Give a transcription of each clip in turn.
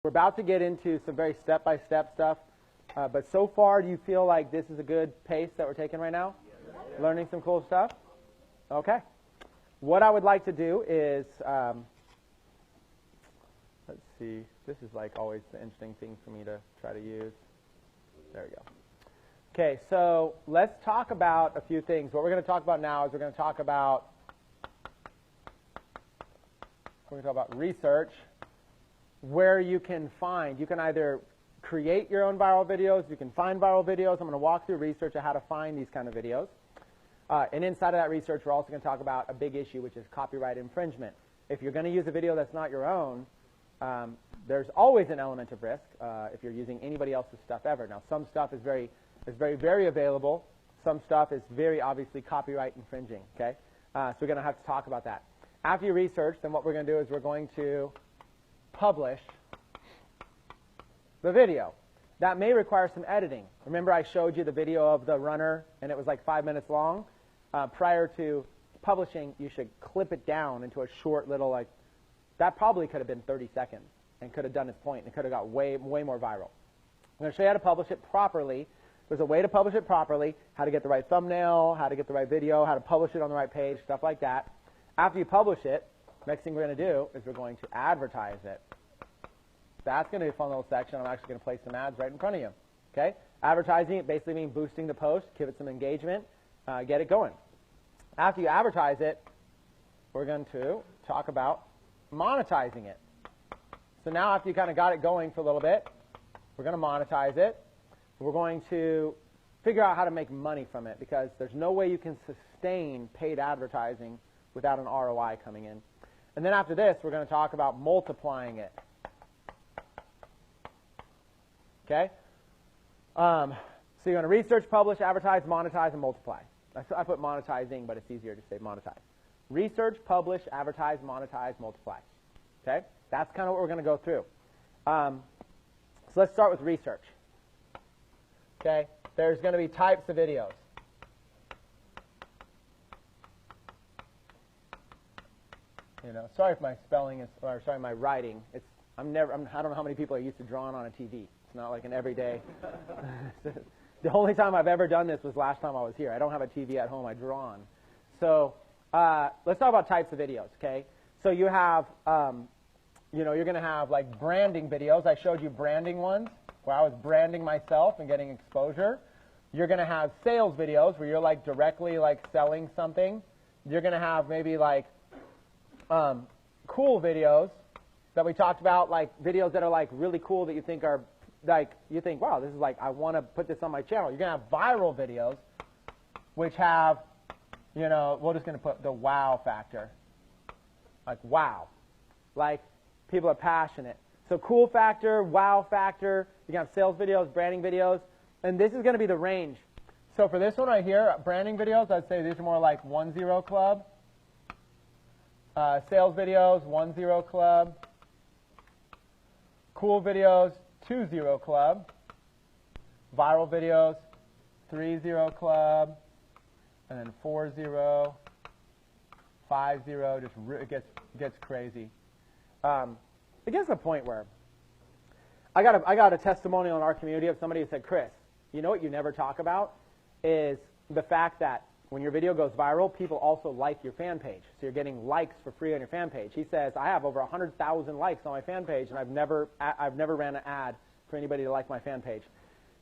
We're about to get into some very step-by-step stuff, but so far, do you feel like this is a good pace that we're taking right now? Yes. Learning some cool stuff? Okay. What I would like to do is, let's see, this is like always the interesting thing for me to try to use. There we go. Okay, so let's talk about a few things. What we're going to talk about now is we're going to talk about research, where you can either create your own viral videos, you can find viral videos. I'm going to walk through research on how to find these kind of videos. And inside of that research, we're also going to talk about a big issue, which is copyright infringement. If you're going to use a video that's not your own, there's always an element of risk if you're using anybody else's stuff ever. Now, some stuff is very, very available. Some stuff is very obviously copyright infringing. Okay, so we're going to have to talk about that. After you research, then what we're going to do is we're going to publish the video. That may require some editing. Remember I showed you the video of the runner and it was like 5 minutes long? Prior to publishing, you should clip it down into a short little, that probably could have been 30 seconds and could have done its point and could have got way more viral. I'm going to show you how to publish it properly. There's a way to publish it properly, how to get the right thumbnail, how to get the right video, how to publish it on the right page, stuff like that. After you publish it, next thing we're going to do is we're going to advertise it. That's going to be a fun little section. I'm actually going to place some ads right in front of you. Okay? Advertising it basically means boosting the post, give it some engagement, get it going. After you advertise it, we're going to talk about monetizing it. So now after you kind of got it going for a little bit, we're going to monetize it. We're going to figure out how to make money from it because there's no way you can sustain paid advertising without an ROI coming in. And then after this, we're going to talk about multiplying it. Okay? So you're going to research, publish, advertise, monetize, and multiply. I put monetizing, but it's easier to say monetize. Research, publish, advertise, monetize, multiply. Okay? That's kind of what we're going to go through. So let's start with research. Okay? There's going to be types of videos. You know, sorry if my spelling is, or sorry, my writing. I don't know how many people are used to drawing on a TV. It's not like an everyday. The only time I've ever done this was last time I was here. I don't have a TV at home. I draw on. So let's talk about types of videos. Okay. So you have, you're going to have like branding videos. I showed you branding ones where I was branding myself and getting exposure. You're going to have sales videos where you're like directly like selling something. You're going to have maybe like cool videos that we talked about, like videos that are like really cool that you think are like, you think, wow, this is like, I want to put this on my channel. You're going to have viral videos which have, we're just going to put the wow factor. Like wow. Like people are passionate. So cool factor, wow factor, you can have sales videos, branding videos, and this is going to be the range. So for this one right here, branding videos, I'd say these are more like 1-0 club. Sales videos, 1-0 club. Cool videos, 2-0 club. Viral videos, 3-0 club. And then 4-0, 5-0, it gets crazy. It gets to the point where I got a testimonial in our community of somebody who said, Chris, you know what you never talk about is the fact that when your video goes viral, people also like your fan page. So you're getting likes for free on your fan page. He says, I have over 100,000 likes on my fan page, and I've never ran an ad for anybody to like my fan page.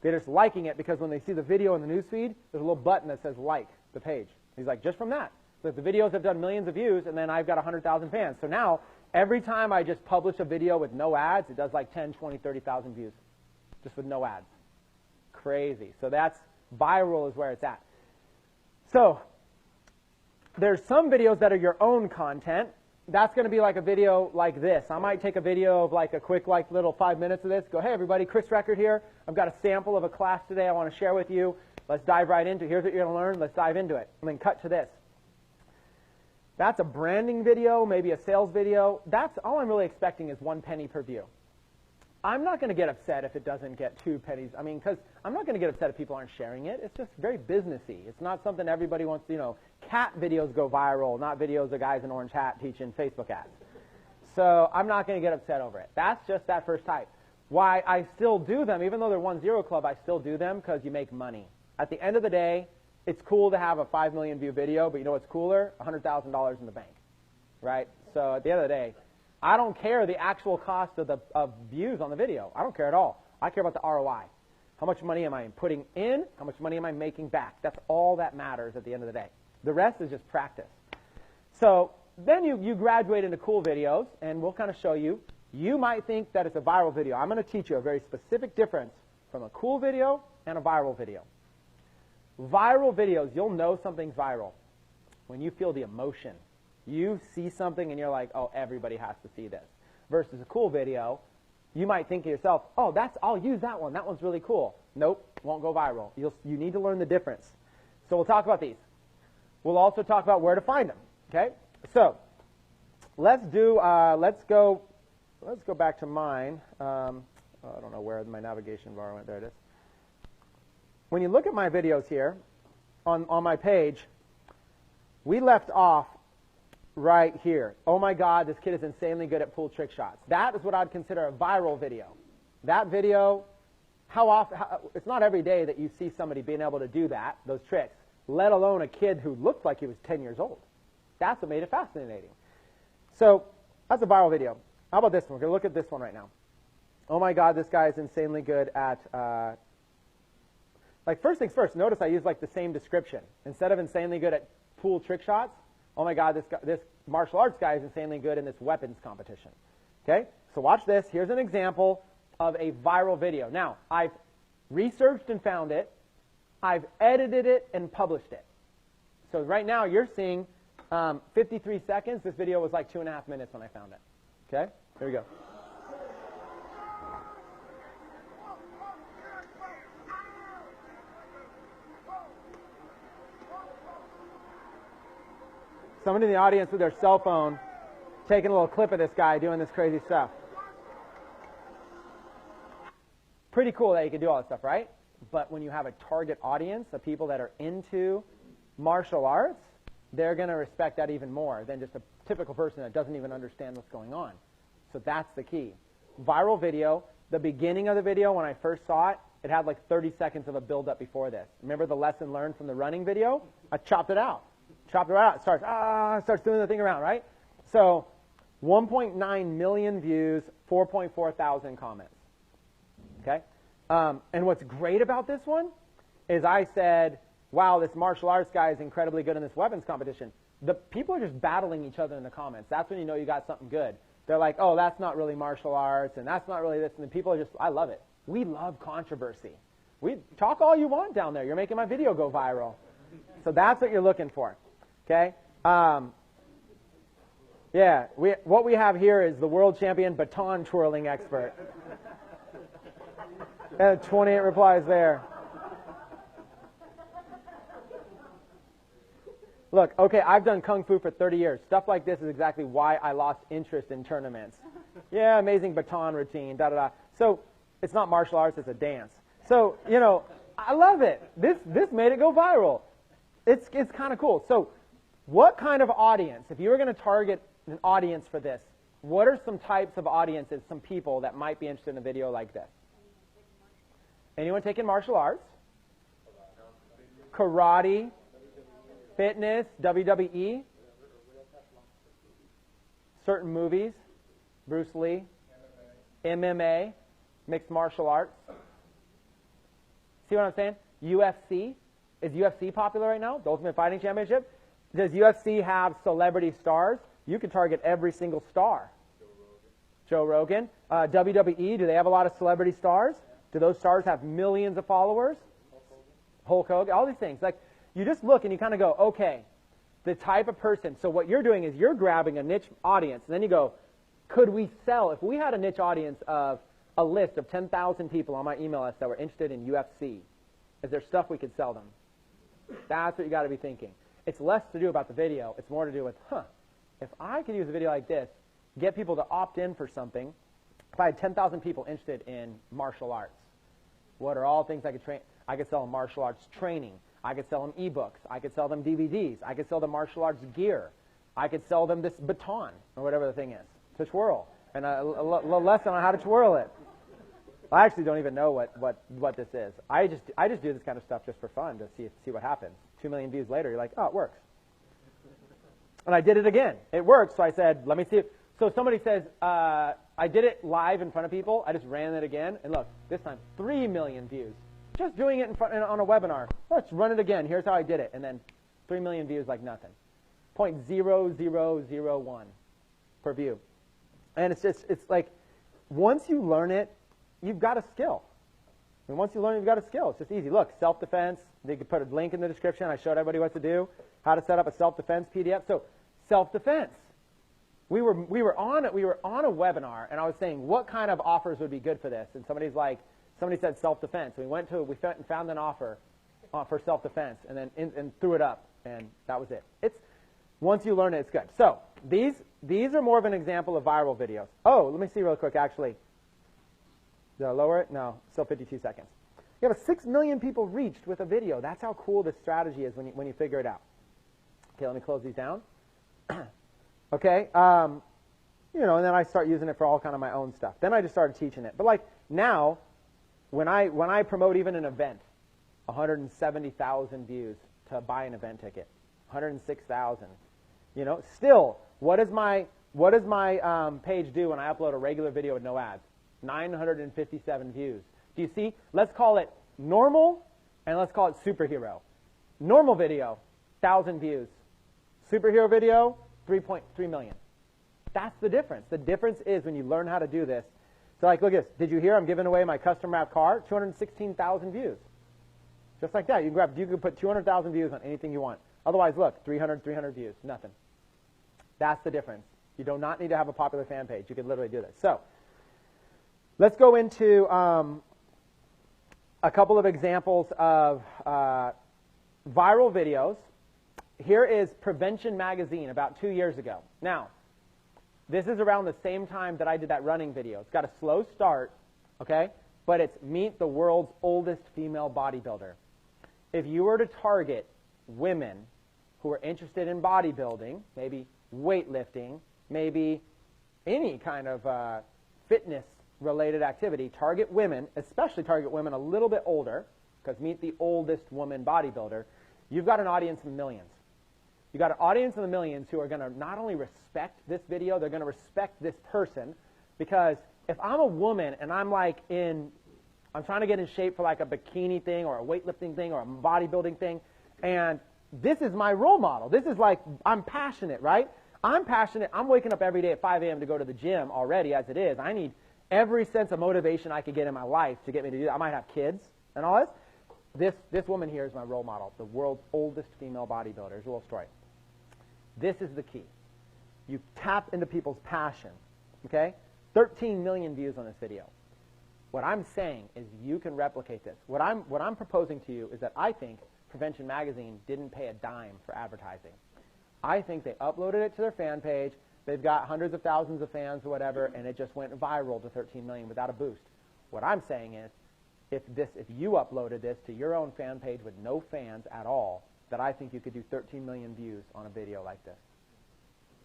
They're just liking it because when they see the video in the newsfeed, there's a little button that says like the page. He's like, just from that. So the videos have done millions of views, and then I've got 100,000 fans. So now, every time I just publish a video with no ads, it does like 10, 20, 30,000 views, just with no ads. Crazy. So that's viral is where it's at. So there's some videos that are your own content. That's going to be like a video like this. I might take a video of like a quick like little 5 minutes of this. Go, hey everybody, Chris Record here. I've got a sample of a class today I want to share with you. Let's dive right into it. Here's what you're going to learn. Let's dive into it. And then cut to this. That's a branding video, maybe a sales video. That's all I'm really expecting is 1 penny per view. I'm not going to get upset if it doesn't get 2 pennies. I mean, because I'm not going to get upset if people aren't sharing it. It's just very businessy. It's not something everybody wants to, cat videos go viral, not videos of guys in orange hat teaching Facebook ads. So I'm not going to get upset over it. That's just that first type. Why I still do them, even though they're 1-0 club, I still do them because you make money. At the end of the day, it's cool to have a 5 million view video, but you know what's cooler? $100,000 in the bank, right? So at the end of the day, I don't care the actual cost of views on the video. I don't care at all. I care about the ROI. How much money am I putting in? How much money am I making back? That's all that matters at the end of the day. The rest is just practice. So then you graduate into cool videos, and we'll kind of show you. You might think that it's a viral video. I'm going to teach you a very specific difference from a cool video and a viral video. Viral videos, you'll know something's viral when you feel the emotion. You see something and you're like, oh, everybody has to see this. Versus a cool video, you might think to yourself, oh, I'll use that one. That one's really cool. Nope, won't go viral. You need to learn the difference. So we'll talk about these. We'll also talk about where to find them. Okay? So let's go back to mine. I don't know where my navigation bar went. There it is. When you look at my videos here on my page, we left off right here. Oh my God, this kid is insanely good at pool trick shots. That is what I'd consider a viral video. That video, it's not every day that you see somebody being able to do that, those tricks, let alone a kid who looked like he was 10 years old. That's what made it fascinating. So that's a viral video. How about this one? We're going to look at this one right now. Oh my God, this guy is insanely good at, first things first, notice I use like the same description. Instead of insanely good at pool trick shots, oh my God, this martial arts guy is insanely good in this weapons competition. Okay? So watch this. Here's an example of a viral video. Now, I've researched and found it. I've edited it and published it. So right now you're seeing 53 seconds. This video was like 2.5 minutes when I found it. Okay? Here we go. Somebody in the audience with their cell phone taking a little clip of this guy doing this crazy stuff. Pretty cool that you can do all this stuff, right? But when you have a target audience of people that are into martial arts, they're going to respect that even more than just a typical person that doesn't even understand what's going on. So that's the key. Viral video, the beginning of the video when I first saw it, it had like 30 seconds of a build-up before this. Remember the lesson learned from the running video? I chopped it out. Chopped it right out. It starts doing the thing around, right? So 1.9 million views, 4.4 thousand comments. Okay? And what's great about this one is I said, wow, this martial arts guy is incredibly good in this weapons competition. The people are just battling each other in the comments. That's when you know you got something good. They're like, oh, that's not really martial arts, and that's not really this. And the people are just, I love it. We love controversy. We talk all you want down there. You're making my video go viral. So that's what you're looking for. Okay? Yeah, what we have here is the world champion baton twirling expert. 28 replies there. Look, okay, I've done Kung Fu for 30 years. Stuff like this is exactly why I lost interest in tournaments. Yeah, amazing baton routine, da-da-da. So it's not martial arts, it's a dance. So, you know, I love it. This made it go viral. It's kind of cool. So what kind of audience, if you were going to target an audience for this, what are some types of audiences, some people that might be interested in a video like this? Anyone taking martial arts? Karate? Fitness, WWE, certain movies, Bruce Lee, MMA, mixed martial arts. See what I'm saying? UFC. Is UFC popular right now? The Ultimate Fighting Championship? Does UFC have celebrity stars? You can target every single star. Joe Rogan. WWE, do they have a lot of celebrity stars? Do those stars have millions of followers? Hulk Hogan, all these things. Like, you just look and you kind of go, okay, the type of person. So what you're doing is you're grabbing a niche audience, and then you go, could we sell, if we had a niche audience of a list of 10,000 people on my email list that were interested in UFC, is there stuff we could sell them? That's what you got to be thinking. It's less to do about the video. It's more to do with, if I could use a video like this, get people to opt in for something, if I had 10,000 people interested in martial arts, what are all things I could train? I could sell them martial arts training. I could sell them ebooks. I could sell them DVDs. I could sell them martial arts gear. I could sell them this baton or whatever the thing is. to twirl, and a little lesson on how to twirl it. I actually don't even know what this is. I just do this kind of stuff just for fun to see what happens. 2 million views later, you're like, oh, it works. And I did it again. It worked, so I said, let me see it. So somebody says, I did it live in front of people. I just ran it again, and look, this time 3 million views. Just doing it on a webinar. Let's run it again. Here's how I did it, and then 3 million views like nothing. 0.0001 per view. And it's like, once you learn it, you've got a skill. And once you learn it, you've got a skill. It's just easy. Look, self-defense. They could put a link in the description. I showed everybody what to do, how to set up a self-defense PDF. So self-defense. We were on a webinar, and I was saying what kind of offers would be good for this. And somebody said self-defense. We went and found an offer for self-defense, and then threw it up, and that was it. Once you learn it, it's good. So these are more of an example of viral videos. Oh, let me see real quick, actually. Did I lower it? No, still 52 seconds. You have 6 million people reached with a video. That's how cool this strategy is when you figure it out. Okay, let me close these down. Okay, and then I start using it for all kind of my own stuff. Then I just started teaching it. But like now, when I promote even an event, 170,000 views to buy an event ticket, 106,000. Still, what does my page do when I upload a regular video with no ads? 957 views. Do you see? Let's call it normal, and let's call it superhero. Normal video, 1,000 views. Superhero video, 3.3 million. That's the difference. The difference is when you learn how to do this. So like, look at this. Did you hear I'm giving away my custom wrap car? 216,000 views. Just like that. You can put 200,000 views on anything you want. Otherwise, look, 300 views, nothing. That's the difference. You do not need to have a popular fan page. You could literally do this. So let's go into a couple of examples of viral videos. Here is Prevention Magazine about 2 years ago. Now, this is around the same time that I did that running video. It's got a slow start, okay? But it's meet the world's oldest female bodybuilder. If you were to target women who are interested in bodybuilding, maybe weightlifting, maybe any kind of fitness-related activity, target women, especially target women a little bit older, because meet the oldest woman bodybuilder, you've got an audience of millions. You've got an audience of the millions who are going to not only respect this video, they're going to respect this person, because if I'm a woman and I'm trying to get in shape for like a bikini thing or a weightlifting thing or a bodybuilding thing, and this is my role model. This is like, I'm passionate, right? I'm passionate. I'm waking up every day at 5 a.m. to go to the gym already as it is. I need every sense of motivation I could get in my life to get me to do that. I might have kids and all this. This woman here is my role model, the world's oldest female bodybuilder. Here's a little story. This is the key. You tap into people's passion, okay? 13 million views on this video. What I'm saying is you can replicate this. What I'm proposing to you is that I think Prevention Magazine didn't pay a dime for advertising. I think they uploaded it to their fan page. They've got hundreds of thousands of fans or whatever, and it just went viral to 13 million without a boost. What I'm saying is, if you uploaded this to your own fan page with no fans at all, that I think you could do 13 million views on a video like this.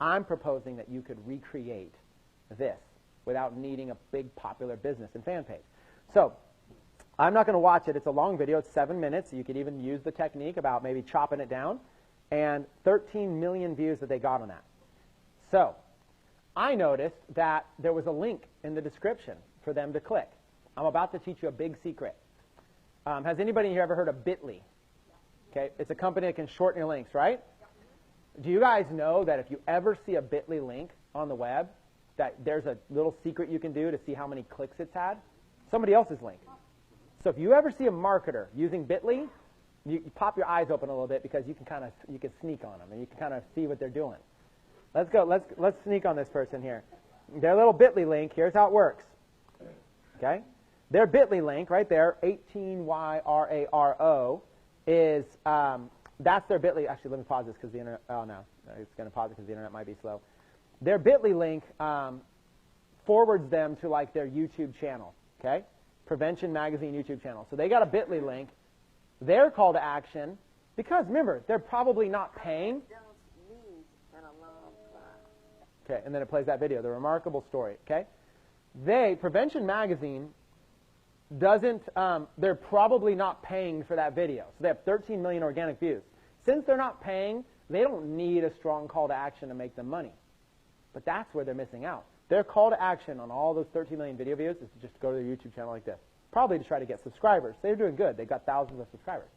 I'm proposing that you could recreate this without needing a big popular business and fan page. So I'm not going to watch it. It's a long video. It's 7 minutes. You could even use the technique about maybe chopping it down. And 13 million views that they got on that. So I noticed that there was a link in the description for them to click. I'm about to teach you a big secret. Has anybody here ever heard of Bitly? Okay, it's a company that can shorten your links, right? Do you guys know that if you ever see a Bitly link on the web, that there's a little secret you can do to see how many clicks it's had? Somebody else's link. So if you ever see a marketer using Bitly, you pop your eyes open a little bit, because you can sneak on them and you can kind of see what they're doing. Let's go. Let's sneak on this person here. Their little Bitly link. Here's how it works. Okay, their Bitly link right there, 18YRARO, is that's their Bitly. Actually, let me pause this because the internet. Oh no, it's going to pause it because the internet might be slow. Their Bitly link forwards them to like their YouTube channel. Okay, Prevention Magazine YouTube channel. So they got a Bitly link. Their call to action, because remember, they're probably not paying. Okay, and then it plays that video, the remarkable story. Okay, Prevention Magazine doesn't, they're probably not paying for that video. So they have 13 million organic views. Since they're not paying, they don't need a strong call to action to make them money. But that's where they're missing out. Their call to action on all those 13 million video views is to just go to their YouTube channel like this. Probably to try to get subscribers. They're doing good. They've got thousands of subscribers.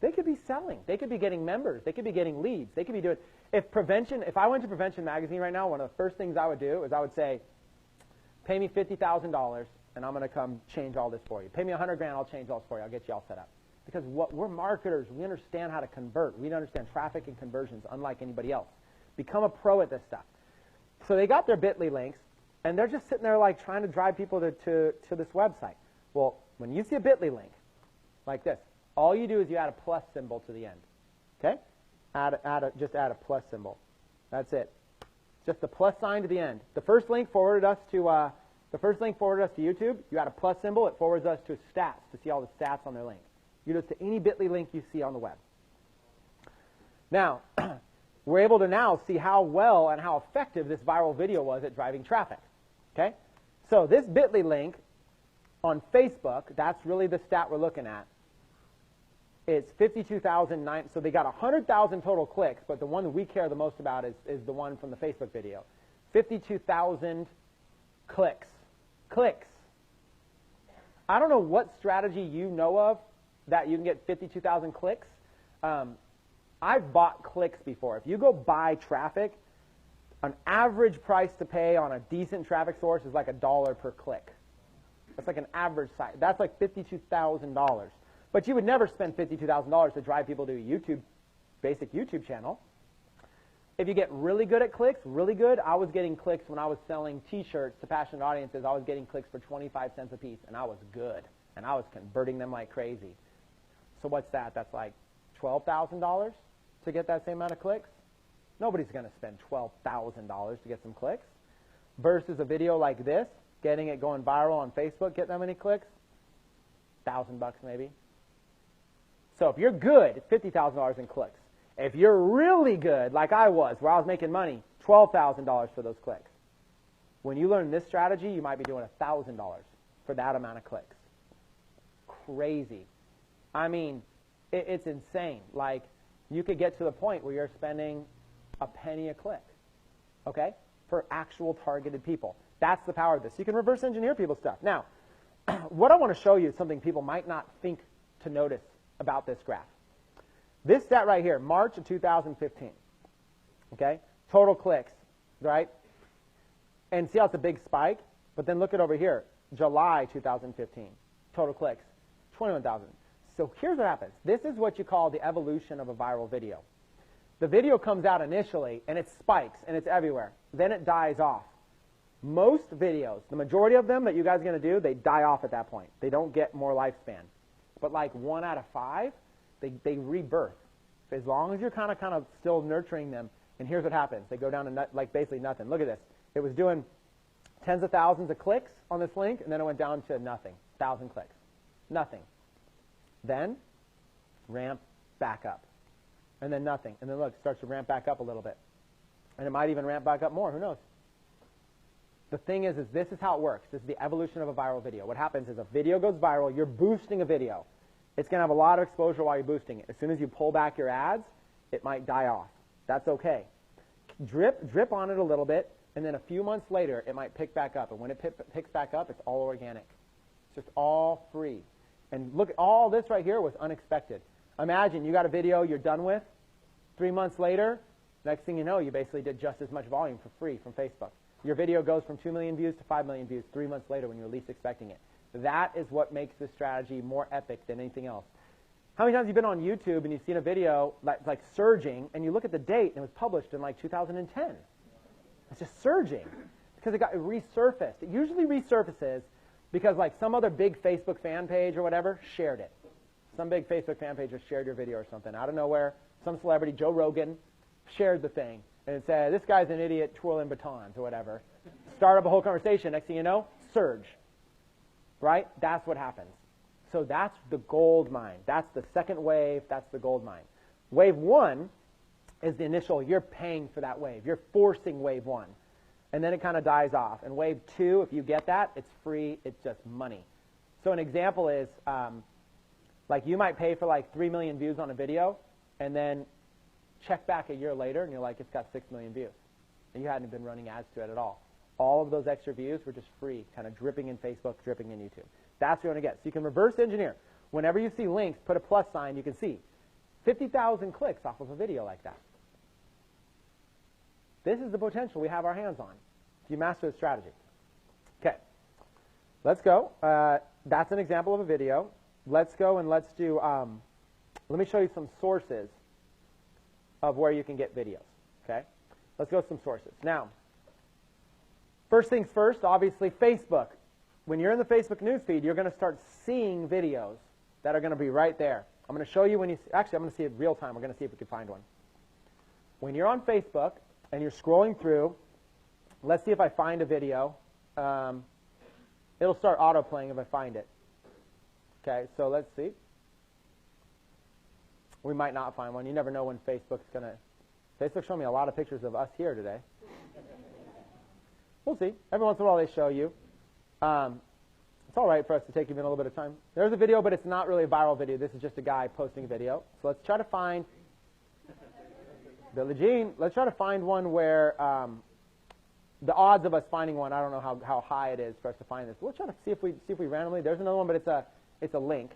They could be selling. They could be getting members. They could be getting leads. They could be doing, if I went to Prevention Magazine right now, one of the first things I would do is I would say, pay me $50,000 and I'm going to come change all this for you. Pay me $100,000, I'll change all this for you. I'll get you all set up. Because we're marketers. We understand how to convert. We understand traffic and conversions unlike anybody else. Become a pro at this stuff. So they got their bit.ly links, and they're just sitting there like trying to drive people to this website. Well, when you see a bit.ly link like this, all you do is you add a plus symbol to the end. Okay? Just add a plus symbol. That's it. Just the plus sign to the end. The first link forwarded us to YouTube. You add a plus symbol. It forwards us to stats to see all the stats on their link. You do this to any bit.ly link you see on the web. Now, we're able to now see how well and how effective this viral video was at driving traffic. Okay? So this bit.ly link on Facebook, that's really the stat we're looking at. It's 52,009. So they got 100,000 total clicks, but the one that we care the most about is the one from the Facebook video. 52,000 clicks. Clicks. I don't know what strategy you know of that you can get 52,000 clicks. I've bought clicks before. If you go buy traffic, an average price to pay on a decent traffic source is like $1 per click. That's like an average site. That's like $52,000. But you would never spend $52,000 to drive people to a basic YouTube channel. If you get really good at clicks, really good, I was getting clicks when I was selling T-shirts to passionate audiences. I was getting clicks for 25 cents a piece, and I was good. And I was converting them like crazy. So what's that? That's like $12,000 to get that same amount of clicks? Nobody's going to spend $12,000 to get some clicks. Versus a video like this, getting it going viral on Facebook, get that many clicks? $1,000 maybe. So if you're good, $50,000 in clicks. If you're really good, like I was, where I was making money, $12,000 for those clicks. When you learn this strategy, you might be doing $1,000 for that amount of clicks. Crazy. I mean, it's insane. Like, you could get to the point where you're spending a penny a click, okay, for actual targeted people. That's the power of this. You can reverse engineer people's stuff. Now, what I want to show you is something people might not think to notice about this graph. This stat right here, March of 2015, okay, total clicks, right? And see how it's a big spike? But then look at over here, July 2015, total clicks, 21,000. So here's what happens. This is what you call the evolution of a viral video. The video comes out initially, and it spikes, and it's everywhere. Then it dies off. Most videos, the majority of them that you guys are going to do, they die off at that point. They don't get more lifespan. But like 1 out of 5, they rebirth. As long as you're kind of still nurturing them, and here's what happens. They go down to like basically nothing. Look at this. It was doing tens of thousands of clicks on this link, and then it went down to nothing. 1,000 clicks. Nothing. Then ramp back up. And then nothing. And then look, it starts to ramp back up a little bit. And it might even ramp back up more. Who knows? The thing is this is how it works. This is the evolution of a viral video. What happens is a video goes viral. You're boosting a video. It's going to have a lot of exposure while you're boosting it. As soon as you pull back your ads, it might die off. That's okay. Drip on it a little bit, and then a few months later, it might pick back up. And when it picks back up, it's all organic. It's just all free. And look, all this right here was unexpected. Imagine you got a video you're done with. 3 months later, next thing you know, you basically did just as much volume for free from Facebook. Your video goes from 2 million views to 5 million views 3 months later when you're least expecting it. That is what makes this strategy more epic than anything else. How many times have you been on YouTube and you've seen a video like surging, and you look at the date and it was published in like 2010? It's just surging because it got resurfaced. It usually resurfaces because like some other big Facebook fan page or whatever shared it. Some big Facebook fan page just shared your video or something. Out of nowhere, some celebrity, Joe Rogan, shared the thing. And it said, this guy's an idiot twirling batons or whatever. Start up a whole conversation. Next thing you know, surge. Right? That's what happens. So that's the gold mine. That's the second wave. That's the gold mine. Wave 1 is the initial. You're paying for that wave. You're forcing wave 1. and then it kind of dies off. And wave 2, if you get that, it's free. It's just money. So an example is, like you might pay for like 3 million views on a video, and then check back a year later, and you're like, it's got 6 million views. And you hadn't been running ads to it at all. All of those extra views were just free, kind of dripping in Facebook, dripping in YouTube. That's what you want to get. So you can reverse engineer. Whenever you see links, put a plus sign, you can see 50,000 clicks off of a video like that. This is the potential we have our hands on if you master the strategy. Okay, let's go. That's an example of a video. Let's go and let's do, let me show you some sources of where you can get videos. Okay, let's go with some sources. Now, first things first, obviously Facebook. When you're in the Facebook newsfeed, you're going to start seeing videos that are going to be right there. I'm going to show you when you, actually I'm going to see it real time. We're going to see if we can find one. When you're on Facebook and you're scrolling through, let's see if I find a video. It'll start auto-playing if I find it. Okay, so let's see. We might not find one. You never know when Facebook's going to. Facebook's showing me a lot of pictures of us here today. We'll see. Every once in a while they show you. It's all right for us to take even a little bit of time. There's a video, but it's not really a viral video. This is just a guy posting a video. So let's try to find Billie Jean. Let's try to find one where the odds of us finding one, I don't know how high it is for us to find this. We'll try to see if we randomly. There's another one, but it's a link.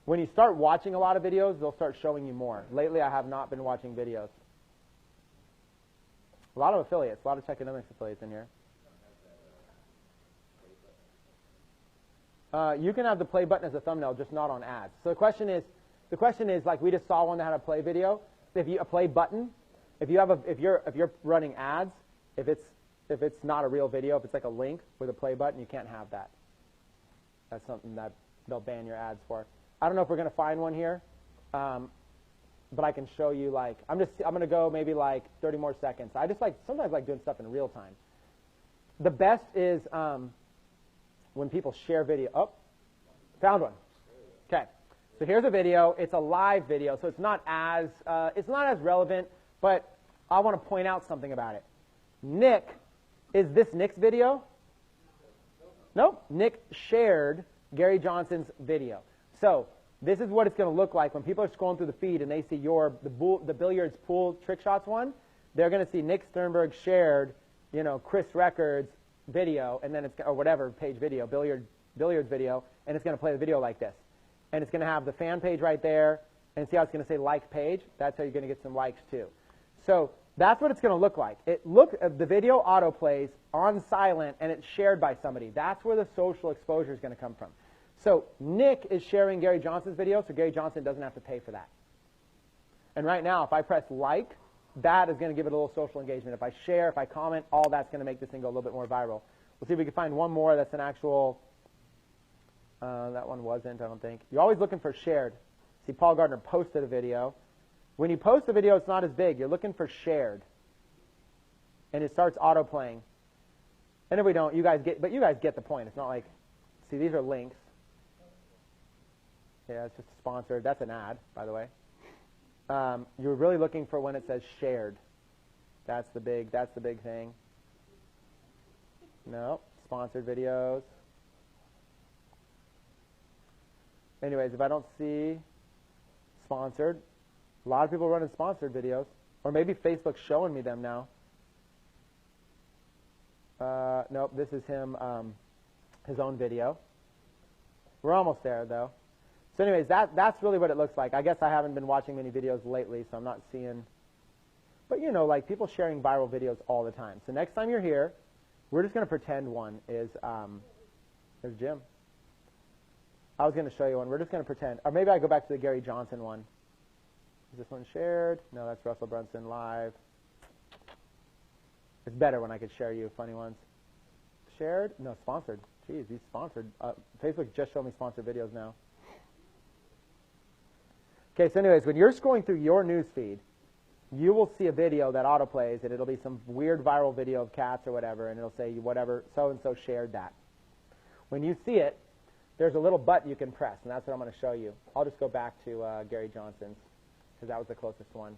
When you start watching a lot of videos, they'll start showing you more. Lately, I have not been watching videos. A lot of affiliates, a lot of Tecademics affiliates in here. You can have the play button as a thumbnail, just not on ads. So the question is like we just saw one that had a play video. If you a play button, if you're running ads, if it's not a real video, if it's like a link with a play button, you can't have that. That's something that they'll ban your ads for. I don't know if we're going to find one here, but I can show you. Like I'm going to go maybe like 30 more seconds. I just sometimes like doing stuff in real time. The best is when people share video. Oh, found one. Okay, so here's a video. It's a live video, so it's not as relevant. But I want to point out something about it. Nick, is this Nick's video? Nope. Nick shared Gary Johnson's video. So this is what it's going to look like when people are scrolling through the feed and they see the billiards pool trick shots one. They're going to see Nick Sternberg shared, Chris Records video, and then or whatever page video, billiards video, and it's going to play the video like this, and it's going to have the fan page right there, and see how it's going to say like page. That's how you're going to get some likes too. So that's what it's going to look like. The video auto plays on silent, and it's shared by somebody. That's where the social exposure is going to come from. So Nick is sharing Gary Johnson's video, so Gary Johnson doesn't have to pay for that. And right now, if I press like, that is going to give it a little social engagement. If I share, if I comment, all that's going to make this thing go a little bit more viral. We'll see if we can find one more that's an actual, that one wasn't, I don't think. You're always looking for shared. See, Paul Gardner posted a video. When you post a video, it's not as big. You're looking for shared. And it starts auto-playing. And if we don't, you guys get the point. It's not like, see, these are links. Yeah, it's just sponsored. That's an ad, by the way. You're really looking for when it says shared. That's the big thing. No, sponsored videos. Anyways, if I don't see sponsored, a lot of people running sponsored videos, or maybe Facebook's showing me them now. Nope, this is him, his own video. We're almost there, though. So anyways, that's really what it looks like. I guess I haven't been watching many videos lately, so I'm not seeing. But, like people sharing viral videos all the time. So next time you're here, we're just going to pretend one is, there's Jim. I was going to show you one. We're just going to pretend. Or maybe I go back to the Gary Johnson one. Is this one shared? No, that's Russell Brunson live. It's better when I could share you funny ones. Shared? No, sponsored. Jeez, he's sponsored. Facebook just showed me sponsored videos now. Okay, so anyways, when you're scrolling through your news feed, you will see a video that autoplays, and it'll be some weird viral video of cats or whatever, and it'll say whatever, so-and-so shared that. When you see it, there's a little button you can press, and that's what I'm going to show you. I'll just go back to Gary Johnson's, because that was the closest one.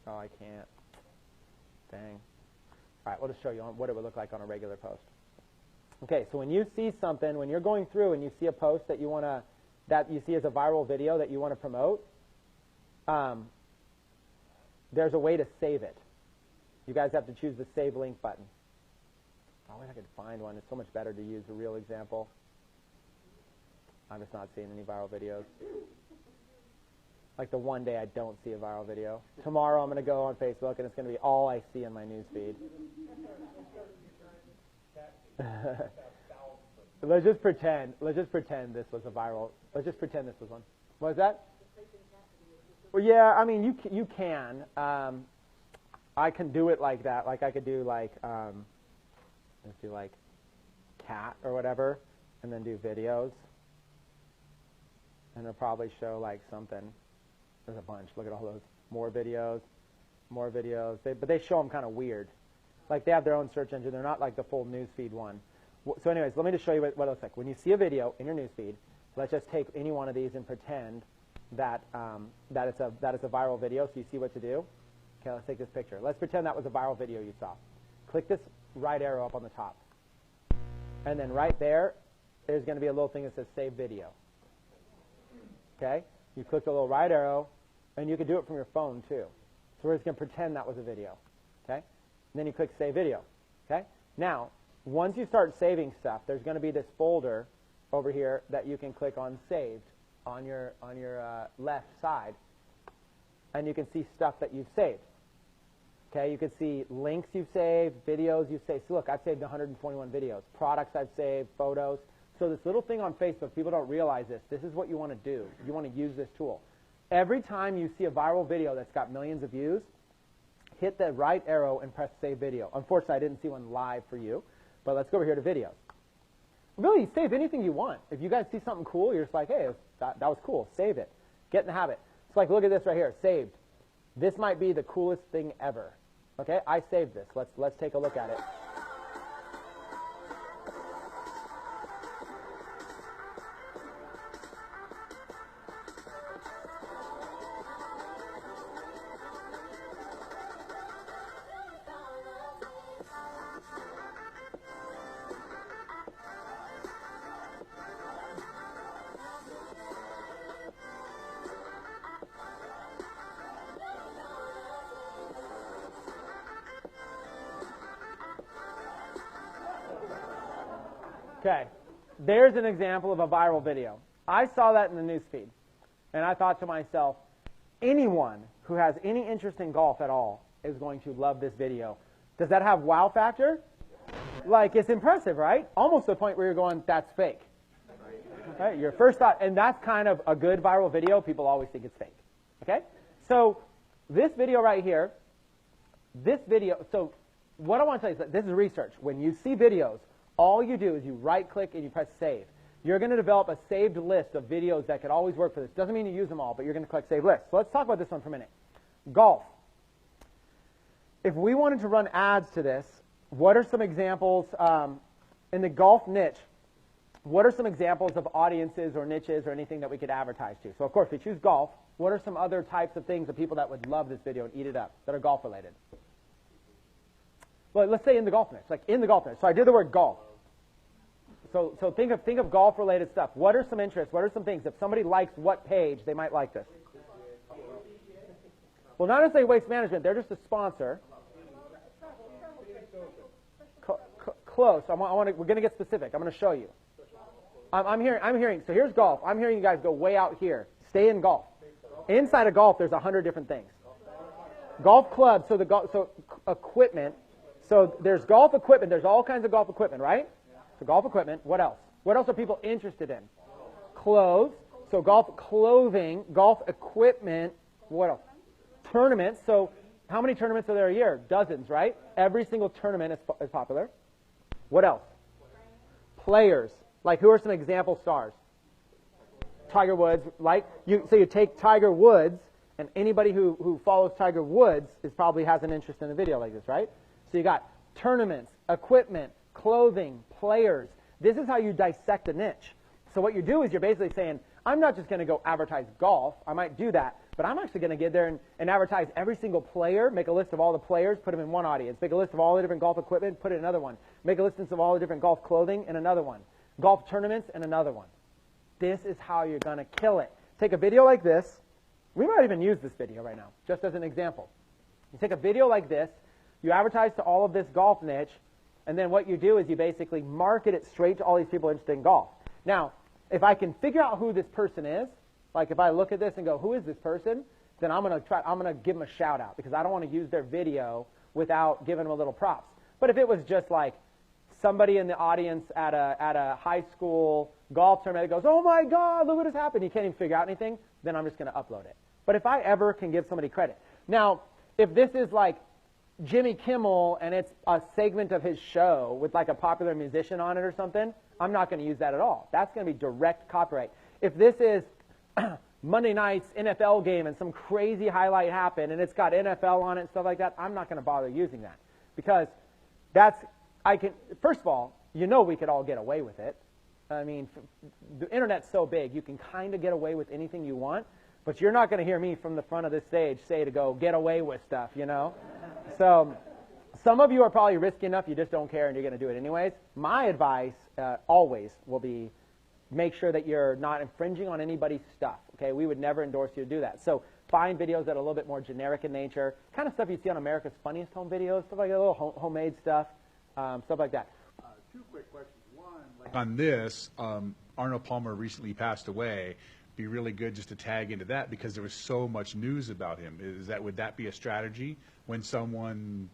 Oh, I can't. Dang. All right, we'll just show you what it would look like on a regular post. Okay, so when you see something, when you're going through and you see a post that you want to, that you see as a viral video that you want to promote, there's a way to save it. You guys have to choose the Save Link button. I wish I could find one. It's so much better to use a real example. I'm just not seeing any viral videos. Like the one day I don't see a viral video. Tomorrow I'm going to go on Facebook and it's going to be all I see in my news feed. Let's just pretend this was a viral. Let's just pretend this was one. What was that? Well, yeah, I mean, you can. I can do it like that. Like I could do like, let's do like cat or whatever, and then do videos. And it'll probably show like something. There's a bunch. Look at all those. More videos, more videos. But they show them kind of weird. Like they have their own search engine. They're not like the full newsfeed one. So anyways, let me just show you what it looks like. When you see a video in your newsfeed, let's just take any one of these and pretend that that it's a viral video, so you see what to do. Okay, let's take this picture. Let's pretend that was a viral video you saw. Click this right arrow up on the top. And then right there's going to be a little thing that says Save Video. Okay? You click the little right arrow, and you can do it from your phone too. So we're just going to pretend that was a video. Okay? And then you click Save Video. Okay? Now, once you start saving stuff, there's going to be this folder over here that you can click on Saved on your left side, and you can see stuff that you've saved. Okay, you can see links you've saved, videos you've saved. So look, I've saved 121 videos, products I've saved, photos. So this little thing on Facebook, people don't realize this. This is what you want to do. You want to use this tool. Every time you see a viral video that's got millions of views, hit the right arrow and press Save Video. Unfortunately, I didn't see one live for you, but let's go over here to videos. Really, save anything you want. If you guys see something cool, you're just like, hey, that was cool. Save it. Get in the habit. It's like, look at this right here. Saved. This might be the coolest thing ever. Okay, I saved this. Let's take a look at it. Okay, there's an example of a viral video. I saw that in the news feed, and I thought to myself, anyone who has any interest in golf at all is going to love this video. Does that have wow factor? Like, it's impressive, right? Almost to the point where you're going, that's fake. Right? Your first thought, and that's kind of a good viral video. People always think it's fake. Okay? So this video right here, so what I want to tell you is that this is research. When you see videos, all you do is you right-click and you press Save. You're going to develop a saved list of videos that could always work for this. Doesn't mean you use them all, but you're going to click Save List. So let's talk about this one for a minute. Golf. If we wanted to run ads to this, what are some examples in the golf niche? What are some examples of audiences or niches or anything that we could advertise to? So, of course, we choose golf. What are some other types of things of people that would love this video and eat it up that are golf-related? Well, let's say in the golf niche, like in the golf niche. So I did the word golf. So think of golf-related stuff. What are some interests? What are some things? If somebody likes what page, they might like this. Well, not necessarily Waste Management. They're just a sponsor. Close. We're going to get specific. I'm going to show you. I'm hearing. So here's golf. I'm hearing you guys go way out here. Stay in golf. Inside of golf, there's 100 different things. Golf clubs. So equipment. So there's golf equipment. There's all kinds of golf equipment, right? So golf equipment. What else? What else are people interested in? Clothes. So golf clothing, golf equipment. What else? Tournaments. So how many tournaments are there a year? Dozens, right? Every single tournament is popular. What else? Players. Like, who are some example stars? Tiger Woods. So you take Tiger Woods, and anybody who follows Tiger Woods probably has an interest in a video like this, right? So you got tournaments, equipment, clothing, players. This is how you dissect a niche. So what you do is you're basically saying, I'm not just going to go advertise golf. I might do that, But I'm actually going to get there and advertise every single player, make a list of all the players, put them in one audience, make a list of all the different golf equipment, put it in another one, make a list of all the different golf clothing in another one, golf tournaments in another one. This is how you're going to kill it. Take a video like this. We might even use this video right now, just as an example. You take a video like this, you advertise to all of this golf niche, and then what you do is you basically market it straight to all these people interested in golf. Now, if I can figure out who this person is, like if I look at this and go, who is this person? Then I'm going to give them a shout out because I don't want to use their video without giving them a little props. But if it was just like somebody in the audience at a high school golf tournament that goes, oh my God, look what has happened, you can't even figure out anything, then I'm just going to upload it. But if I ever can give somebody credit. Now, if this is like Jimmy Kimmel and it's a segment of his show with like a popular musician on it or something, I'm not going to use that at all. That's going to be direct copyright. If this is Monday night's NFL game and some crazy highlight happened and it's got NFL on it and stuff like that, I'm not going to bother using that because first of all, you know we could all get away with it. I mean, the internet's so big, you can kind of get away with anything you want, but you're not going to hear me from the front of this stage say to go get away with stuff, you know? So some of you are probably risky enough you just don't care and you're going to do it anyways. My advice always will be make sure that you're not infringing on anybody's stuff. Okay, we would never endorse you to do that. So find videos that are a little bit more generic in nature, kind of stuff you see on America's Funniest Home Videos, stuff like that, little homemade stuff, stuff like that. Two quick questions. One, like on this, Arnold Palmer recently passed away. Be really good just to tag into that because there was so much news about him. Would that be a strategy when someone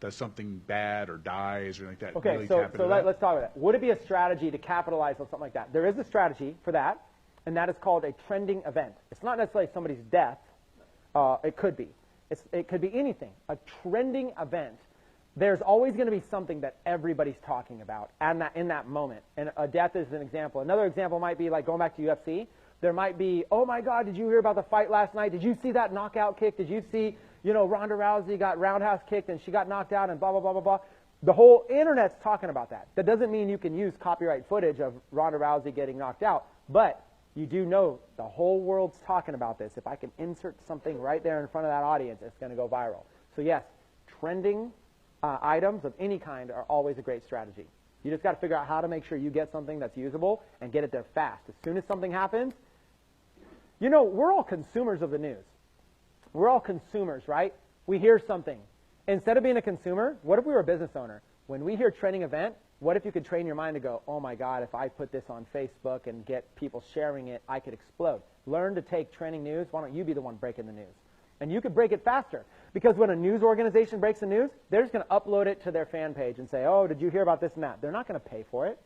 does something bad or dies or like that? Okay, really so let's talk about that. Would it be a strategy to capitalize on something like that? There is a strategy for that, and that is called a trending event. It's not necessarily somebody's death. It could be. It could be anything. A trending event. There's always going to be something that everybody's talking about in that moment. And a death is an example. Another example might be like going back to UFC. There might be, oh my God, did you hear about the fight last night? Did you see that knockout kick? Did you see, Ronda Rousey got roundhouse kicked and she got knocked out and blah, blah, blah, blah, blah. The whole internet's talking about that. That doesn't mean you can use copyright footage of Ronda Rousey getting knocked out, but you do know the whole world's talking about this. If I can insert something right there in front of that audience, it's going to go viral. So yes, trending items of any kind are always a great strategy. You just got to figure out how to make sure you get something that's usable and get it there fast. As soon as something happens, we're all consumers of the news. We're all consumers, right? We hear something. Instead of being a consumer, what if we were a business owner? When we hear trending event, what if you could train your mind to go, oh my God, if I put this on Facebook and get people sharing it, I could explode. Learn to take trending news. Why don't you be the one breaking the news? And you could break it faster. Because when a news organization breaks the news, they're just going to upload it to their fan page and say, oh, did you hear about this and that? They're not going to pay for it.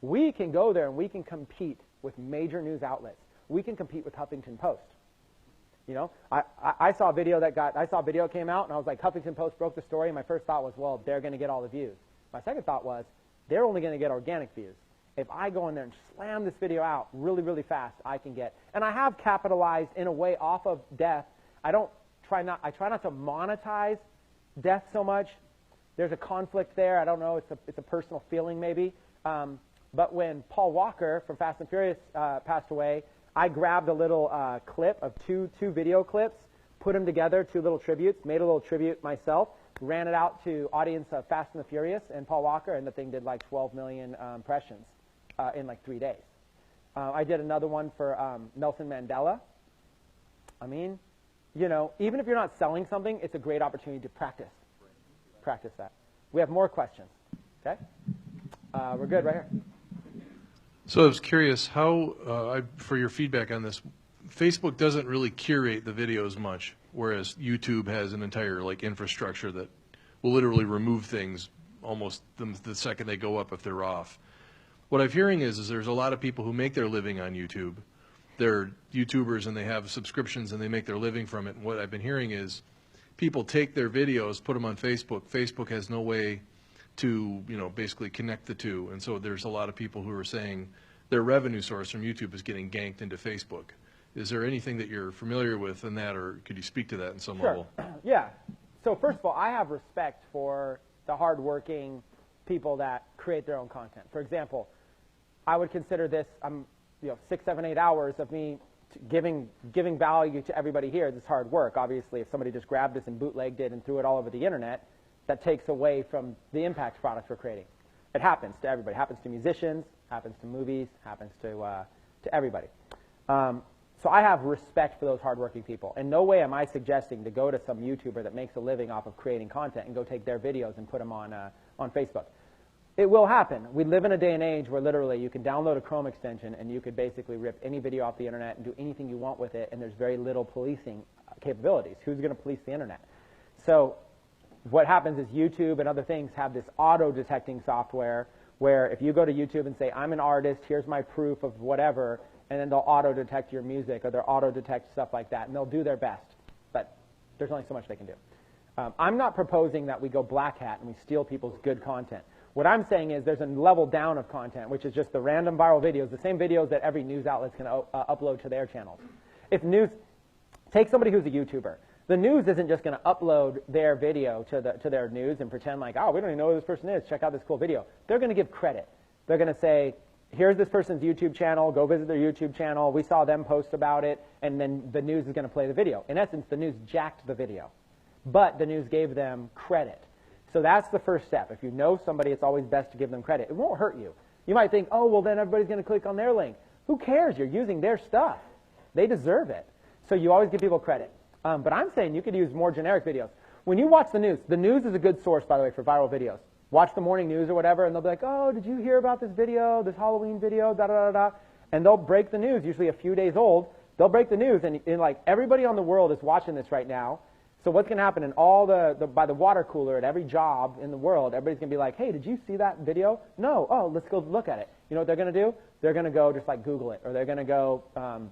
We can go there and we can compete with major news outlets. We can compete with Huffington Post. I saw a video came out and I was like, Huffington Post broke the story. And my first thought was, well, they're going to get all the views. My second thought was, they're only going to get organic views. If I go in there and slam this video out really, really fast, I can get, and I have capitalized in a way off of death. I try not to monetize death so much. There's a conflict there. I don't know. It's a personal feeling maybe. But when Paul Walker from Fast and Furious passed away, I grabbed a little clip of two video clips, put them together, two little tributes, made a little tribute myself, ran it out to audience of Fast and the Furious and Paul Walker, and the thing did like 12 million impressions in like 3 days. I did another one for Nelson Mandela. I mean, even if you're not selling something, it's a great opportunity to practice that. We have more questions. Okay? We're good right here. So I was curious how, for your feedback on this, Facebook doesn't really curate the videos much, whereas YouTube has an entire infrastructure that will literally remove things almost the second they go up if they're off. What I'm hearing is there's a lot of people who make their living on YouTube. They're YouTubers and they have subscriptions and they make their living from it. And what I've been hearing is people take their videos, put them on Facebook. Facebook has no way to basically connect the two, and so there's a lot of people who are saying their revenue source from YouTube is getting ganked into Facebook. Is there anything that you're familiar with in that, or could you speak to that in some level? Yeah. So first of all, I have respect for the hardworking people that create their own content. For example, I would consider this 6, 7, 8 hours of me giving value to everybody here, this hard work. Obviously, if somebody just grabbed this and bootlegged it and threw it all over the internet, that takes away from the impact products we're creating. It happens to everybody. It happens to musicians, happens to movies, happens to everybody. So I have respect for those hardworking people. In no way am I suggesting to go to some YouTuber that makes a living off of creating content and go take their videos and put them on Facebook. It will happen. We live in a day and age where literally you can download a Chrome extension and you could basically rip any video off the internet and do anything you want with it, and there's very little policing capabilities. Who's going to police the internet? So what happens is YouTube and other things have this auto-detecting software where if you go to YouTube and say, I'm an artist, here's my proof of whatever, and then they'll auto-detect your music or they'll auto-detect stuff like that, and they'll do their best. But there's only so much they can do. I'm not proposing that we go black hat and we steal people's good content. What I'm saying is there's a level down of content, which is just the random viral videos, the same videos that every news outlet's going to upload to their channels. If news, take somebody who's a YouTuber. The news isn't just going to upload their video to their news and pretend like, oh, we don't even know who this person is. Check out this cool video. They're going to give credit. They're going to say, here's this person's YouTube channel. Go visit their YouTube channel. We saw them post about it. And then the news is going to play the video. In essence, the news jacked the video. But the news gave them credit. So that's the first step. If you know somebody, it's always best to give them credit. It won't hurt you. You might think, oh, well, then everybody's going to click on their link. Who cares? You're using their stuff. They deserve it. So you always give people credit. But I'm saying you could use more generic videos. When you watch the news is a good source, by the way, for viral videos. Watch the morning news or whatever, and they'll be like, oh, did you hear about this video, this Halloween video, da-da-da-da? And they'll break the news, usually a few days old. They'll break the news, and like everybody on the world is watching this right now. So what's going to happen in all by the water cooler at every job in the world, everybody's going to be like, hey, did you see that video? No. Oh, let's go look at it. You know what they're going to do? They're going to go just like Google it, or they're going to go on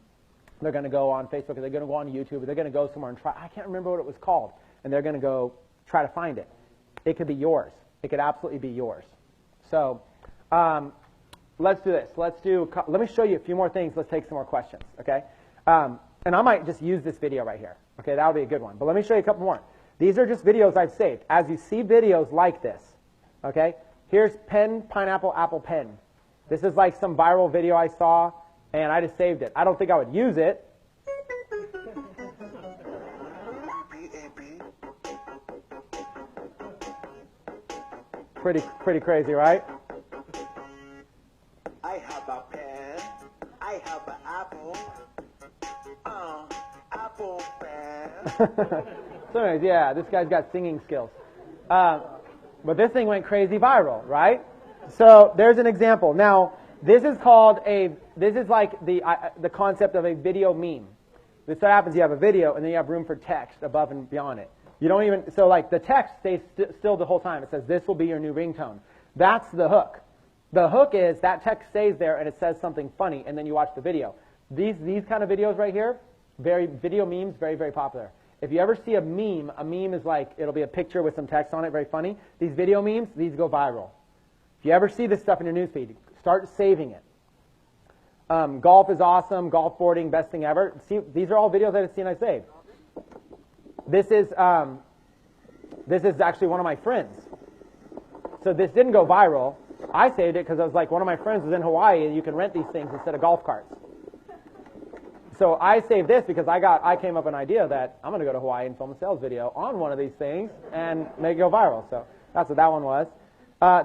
Facebook, or they're going to go on YouTube, or they're going to go somewhere and try. I can't remember what it was called. And they're going to go try to find it. It could be yours. It could absolutely be yours. So let's do this. Let me show you a few more things. Let's take some more questions, okay? And I might just use this video right here. Okay, that would be a good one. But let me show you a couple more. These are just videos I've saved. As you see videos like this, okay, here's pen, pineapple, apple, pen. This is like some viral video I saw, and I just saved it. I don't think I would use it. Pretty crazy, right? I have a pen. I have an apple. Apple pen. So anyways, yeah, this guy's got singing skills. But this thing went crazy viral, right? So there's an example. Now, this is like the concept of a video meme. This what happens, you have a video, and then you have room for text above and beyond it. You don't even, so like the text stays still the whole time. It says, this will be your new ringtone. That's the hook. The hook is that text stays there and it says something funny, and then you watch the video. These kind of videos right here, video memes, very, very popular. If you ever see a meme is like, it'll be a picture with some text on it, very funny. These video memes, these go viral. If you ever see this stuff in your newsfeed, start saving it. Golf is awesome, golf boarding, best thing ever. See, these are all videos I've seen I saved. This is actually one of my friends. So this didn't go viral. I saved it because I was like, one of my friends was in Hawaii and you can rent these things instead of golf carts. So I saved this because I came up with an idea that I'm going to go to Hawaii and film a sales video on one of these things and make it go viral. So that's what that one was.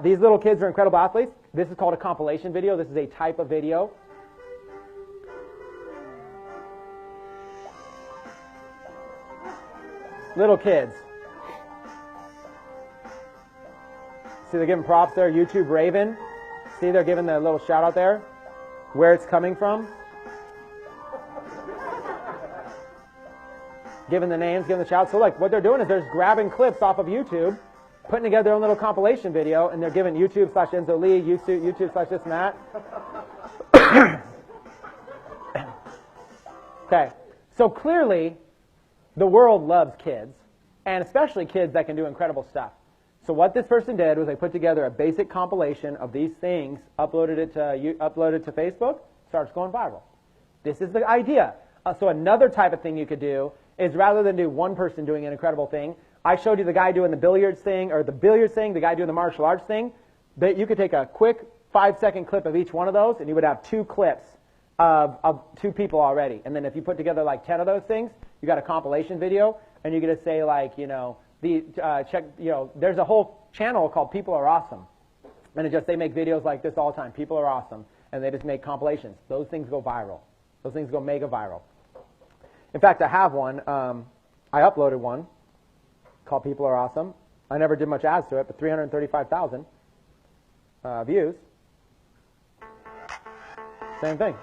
These little kids are incredible athletes. This is called a compilation video. This is a type of video. Little kids. See, they're giving props there. YouTube Raven. See, they're giving the little shout out there. Where it's coming from. Giving the names, giving the shout. So like what they're doing is they're just grabbing clips off of YouTube, putting together their own little compilation video, and they're giving YouTube/Enzo Lee, YouTube/this and that. Okay. So clearly, the world loves kids, and especially kids that can do incredible stuff. So what this person did was they put together a basic compilation of these things, uploaded it to Facebook, starts going viral. This is the idea. So another type of thing you could do is rather than do one person doing an incredible thing, I showed you the guy doing the billiards thing, or the guy doing the martial arts thing, that you could take a quick 5-second clip of each one of those, and you would have 2 clips of 2 people already. And then if you put together like 10 of those things, you got a compilation video, and you're going to say like, you know, there's a whole channel called People Are Awesome. And they make videos like this all the time. People are awesome. And they just make compilations. Those things go viral. Those things go mega viral. In fact, I have one. I uploaded one called People Are Awesome. I never did much ads to it, but 335,000 views. Same thing.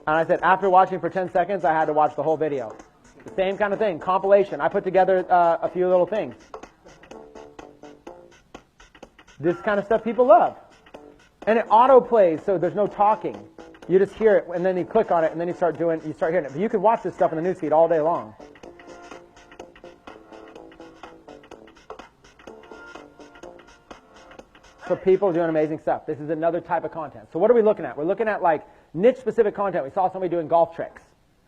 And I said, after watching for 10 seconds, I had to watch the whole video. The same kind of thing, compilation. I put together a few little things. This kind of stuff people love. And it auto-plays, so there's no talking. You just hear it, and then you click on it, and then you start hearing it. But you can watch this stuff in the newsfeed all day long. So people are doing amazing stuff. This is another type of content. So what are we looking at? We're looking at like niche-specific content. We saw somebody doing golf tricks.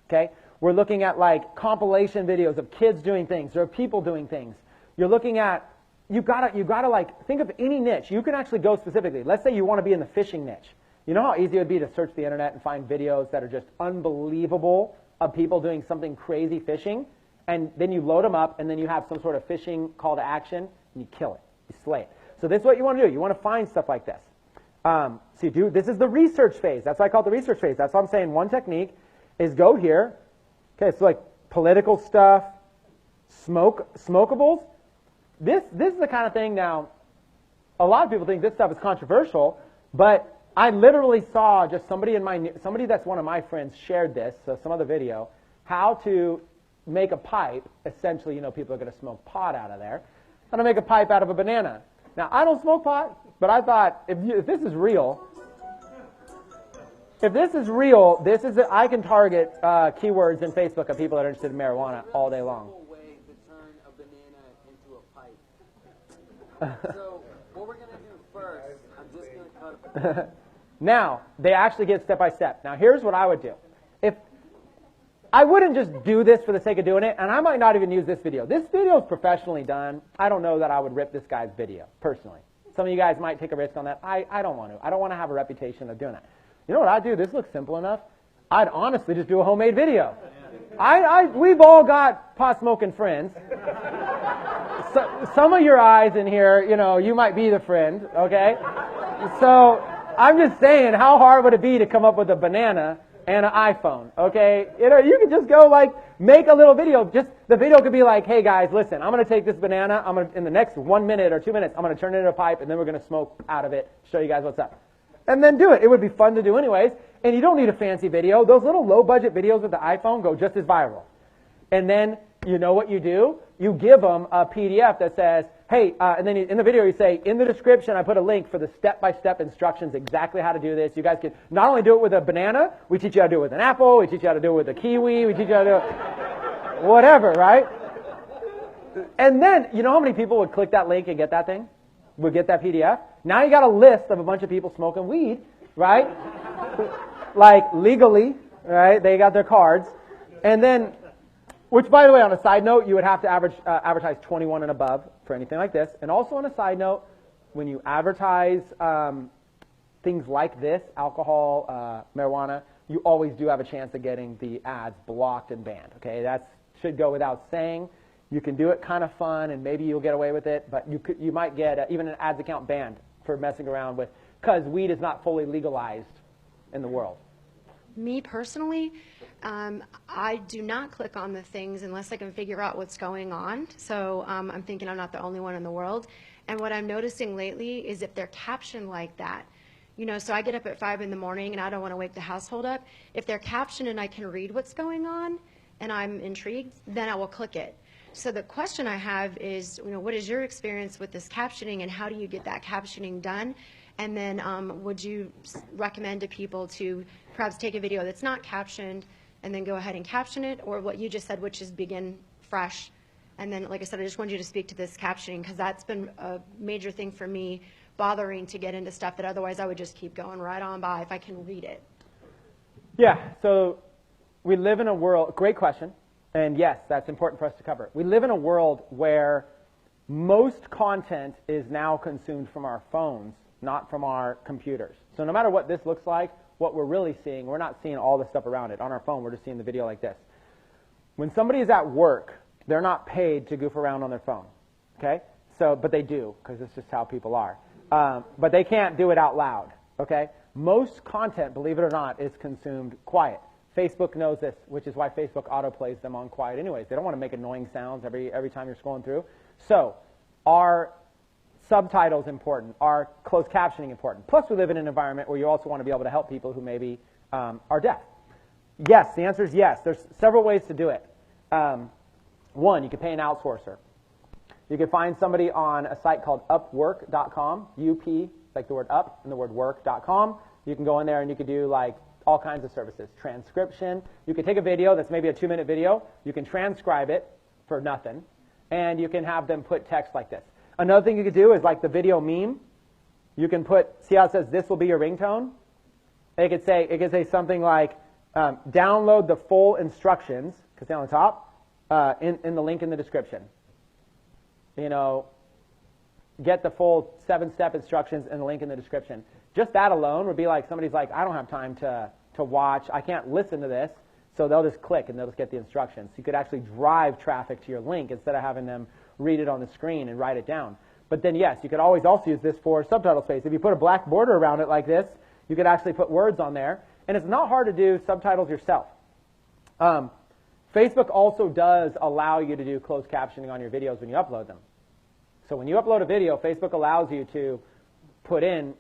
Okay? We're looking at like compilation videos of kids doing things or people doing things. You're looking at, you've got to like think of any niche. You can actually go specifically. Let's say you want to be in the fishing niche. You know how easy it would be to search the internet and find videos that are just unbelievable of people doing something crazy fishing, and then you load them up, and then you have some sort of fishing call to action, and you kill it. You slay it. So this is what you want to do. You want to find stuff like this. So you do, this is the research phase. That's why I call it the research phase. That's why I'm saying one technique is go here. Okay, so like political stuff, smokables. This is the kind of thing now, a lot of people think this stuff is controversial, but I literally saw just somebody that's one of my friends shared this, so some other video, how to make a pipe. Essentially, you know, people are going to smoke pot out of there. How to make a pipe out of a banana. Now, I don't smoke pot, but I thought, if this is real, I can target keywords in Facebook of people that are interested in marijuana all day long. Way to turn a banana into a pipe. So what we're going to do first, I'm just going to cut. Now, they actually get step by step. Now, here's what I would do. If I wouldn't just do this for the sake of doing it, and I might not even use this video. This video is professionally done. I don't know that I would rip this guy's video, personally. Some of you guys might take a risk on that. I don't want to. I don't want to have a reputation of doing that. You know what I'd do? This looks simple enough. I'd honestly just do a homemade video. We've all got pot-smoking friends. So, some of your eyes in here, you know, you might be the friend, okay? So I'm just saying, how hard would it be to come up with a banana and an iPhone, okay? You know, you could just go like make a little video. Just the video could be like, hey guys, listen, I'm going to take this banana. In the next 1 minute or 2 minutes, I'm going to turn it into a pipe, and then we're going to smoke out of it. Show you guys what's up, and then do it. It would be fun to do anyways, and you don't need a fancy video. Those little low budget videos with the iPhone go just as viral. And then you know what you do? You give them a PDF that says, hey, and then in the video you say, in the description I put a link for the step-by-step instructions exactly how to do this. You guys can not only do it with a banana, we teach you how to do it with an apple, we teach you how to do it with a kiwi, we teach you how to do it whatever, right? And then, you know how many people would click that link and get that thing? Would get that PDF? Now you got a list of a bunch of people smoking weed, right? Like legally, right? They got their cards. And then, which, by the way, on a side note, you would have to advertise 21 and above for anything like this. And also on a side note, when you advertise things like this, alcohol, marijuana, you always do have a chance of getting the ads blocked and banned. Okay, that should go without saying. You can do it kind of fun, and maybe you'll get away with it, but you might get even an ads account banned for messing around with, because weed is not fully legalized in the world. Me personally, I do not click on the things unless I can figure out what's going on. So I'm thinking I'm not the only one in the world. And what I'm noticing lately is if they're captioned like that, you know, so I get up at 5 in the morning and I don't want to wake the household up. If they're captioned and I can read what's going on and I'm intrigued, then I will click it. So the question I have is, you know, what is your experience with this captioning and how do you get that captioning done? And then would you recommend to people to perhaps take a video that's not captioned and then go ahead and caption it, or what you just said, which is begin fresh? And then, like I said, I just wanted you to speak to this captioning, because that's been a major thing for me, bothering to get into stuff that otherwise I would just keep going right on by if I can read it. Yeah, so we live in a world, great question, and yes, that's important for us to cover. We live in a world where most content is now consumed from our phones, not from our computers. So no matter what this looks like, what we're really seeing, we're not seeing all the stuff around it. On our phone, we're just seeing the video like this. When somebody is at work, they're not paid to goof around on their phone, okay? So, but they do, because it's just how people are. But they can't do it out loud, okay? Most content, believe it or not, is consumed quiet. Facebook knows this, which is why Facebook autoplays them on quiet anyways. They don't want to make annoying sounds every time you're scrolling through. So, are subtitles important? Are closed captioning important? Plus, we live in an environment where you also want to be able to help people who maybe are deaf. Yes, the answer is yes. There's several ways to do it. One, you could pay an outsourcer. You could find somebody on a site called upwork.com, UP, like the word up and the word work.com. You can go in there and you could do like all kinds of services. Transcription. You could take a video that's maybe a 2-minute video. You can transcribe it for nothing. And you can have them put text like this. Another thing you could do is like the video meme. You can put, see how it says, this will be your ringtone? It could say something like, download the full instructions, because they're on the top, in the link in the description. You know, get the full 7-step instructions in the link in the description. Just that alone would be like somebody's like, I don't have time to watch, I can't listen to this, so they'll just click and they'll just get the instructions. So you could actually drive traffic to your link instead of having them read it on the screen and write it down. But then yes, you could always also use this for subtitle space. If you put a black border around it like this, you could actually put words on there. And it's not hard to do subtitles yourself. Facebook also does allow you to do closed captioning on your videos when you upload them. So when you upload a video, Facebook allows you to put in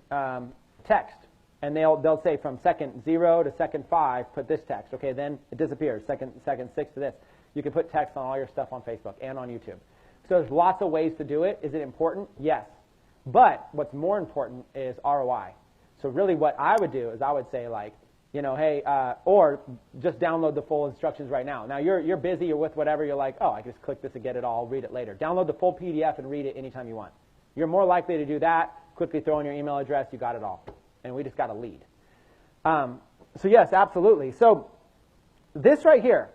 text. And they'll say from second 0 to second 5, put this text. Okay, then it disappears. Second 6 to this. You can put text on all your stuff on Facebook and on YouTube. So there's lots of ways to do it. Is it important? Yes. But what's more important is ROI. So really what I would do is I would say like, you know, hey, or just download the full instructions right now. Now you're busy, you're with whatever, you're like, oh, I can just click this and get it all, read it later. Download the full PDF and read it anytime you want. You're more likely to do that, quickly throw in your email address, you got it all. And we just got a lead. So yes, absolutely. So this right here,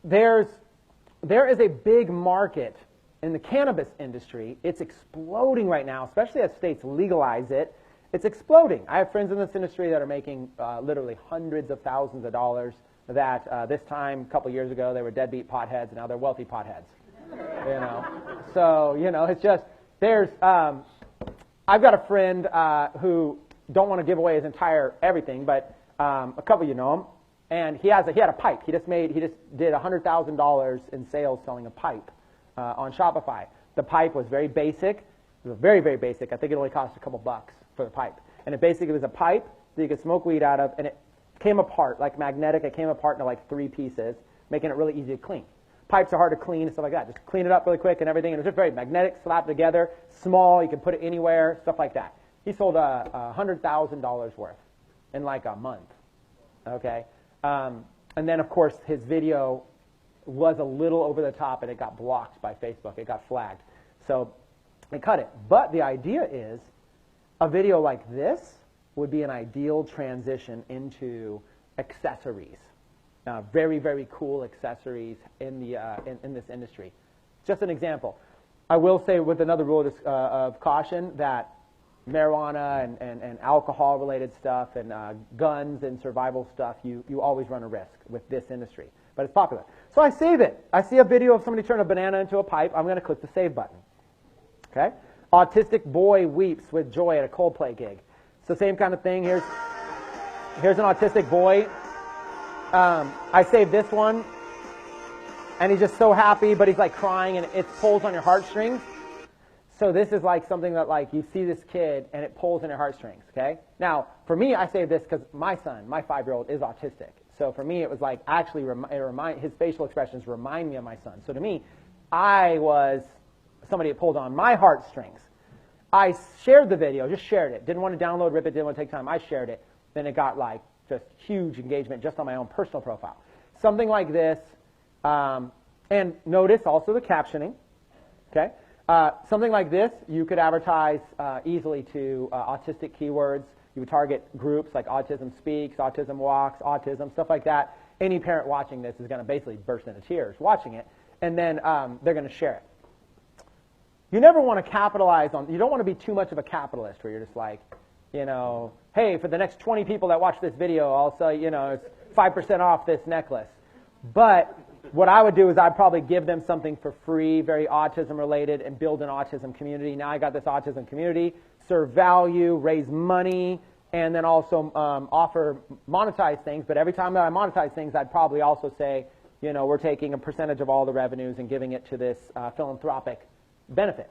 there is a big market in the cannabis industry. It's exploding right now, especially as states legalize it. It's exploding. I have friends in this industry that are making literally hundreds of thousands of dollars that this time, a couple years ago, they were deadbeat potheads, and now they're wealthy potheads. You know? So, you know, it's just, there's, I've got a friend who, don't want to give away his entire everything, but a couple of you know him, and he had a pipe. He just did $100,000 in sales selling a pipe on Shopify. The pipe was very basic. It was very, very basic. I think it only cost a couple bucks for the pipe. And it basically was a pipe that you could smoke weed out of, and it came apart, like magnetic. It came apart into like 3 pieces, making it really easy to clean. Pipes are hard to clean and stuff like that. Just clean it up really quick and everything. And it was just very magnetic, slapped together, small. You can put it anywhere, stuff like that. He sold $100,000 worth in like a month. Okay? And then, of course, his video was a little over the top, and it got blocked by Facebook. It got flagged. So they cut it. But the idea is a video like this would be an ideal transition into accessories. Very, very cool accessories in this industry. Just an example. I will say with another rule of caution that marijuana and alcohol-related stuff and guns and survival stuff, you always run a risk with this industry. But it's popular. So I save it. I see a video of somebody turn a banana into a pipe. I'm going to click the save button. Okay? Autistic boy weeps with joy at a Coldplay gig. It's the same kind of thing. Here's an autistic boy. I saved this one, and he's just so happy, but he's like crying, and it pulls on your heartstrings. So this is like something that like you see this kid, and it pulls on your heartstrings. Okay. Now for me, I saved this because my son, my 5-year-old, is autistic. So for me, it was like actually his facial expressions remind me of my son. So to me, I was somebody that pulled on my heartstrings. I shared the video, just shared it. Didn't want to download, rip it, didn't want to take time. I shared it. Then it got like just huge engagement just on my own personal profile. Something like this, and notice also the captioning, okay? Something like this, you could advertise easily to autistic keywords. You would target groups like Autism Speaks, Autism Walks, Autism, stuff like that. Any parent watching this is going to basically burst into tears watching it, and then they're going to share it. You never want to capitalize on, you don't want to be too much of a capitalist where you're just like, you know, hey, for the next 20 people that watch this video, I'll sell, you know, it's 5% off this necklace. But what I would do is I'd probably give them something for free, very autism related, and build an autism community. Now I got this autism community, serve value, raise money, and then also offer monetize things. But every time that I monetize things, I'd probably also say, you know, we're taking a percentage of all the revenues and giving it to this philanthropic benefit.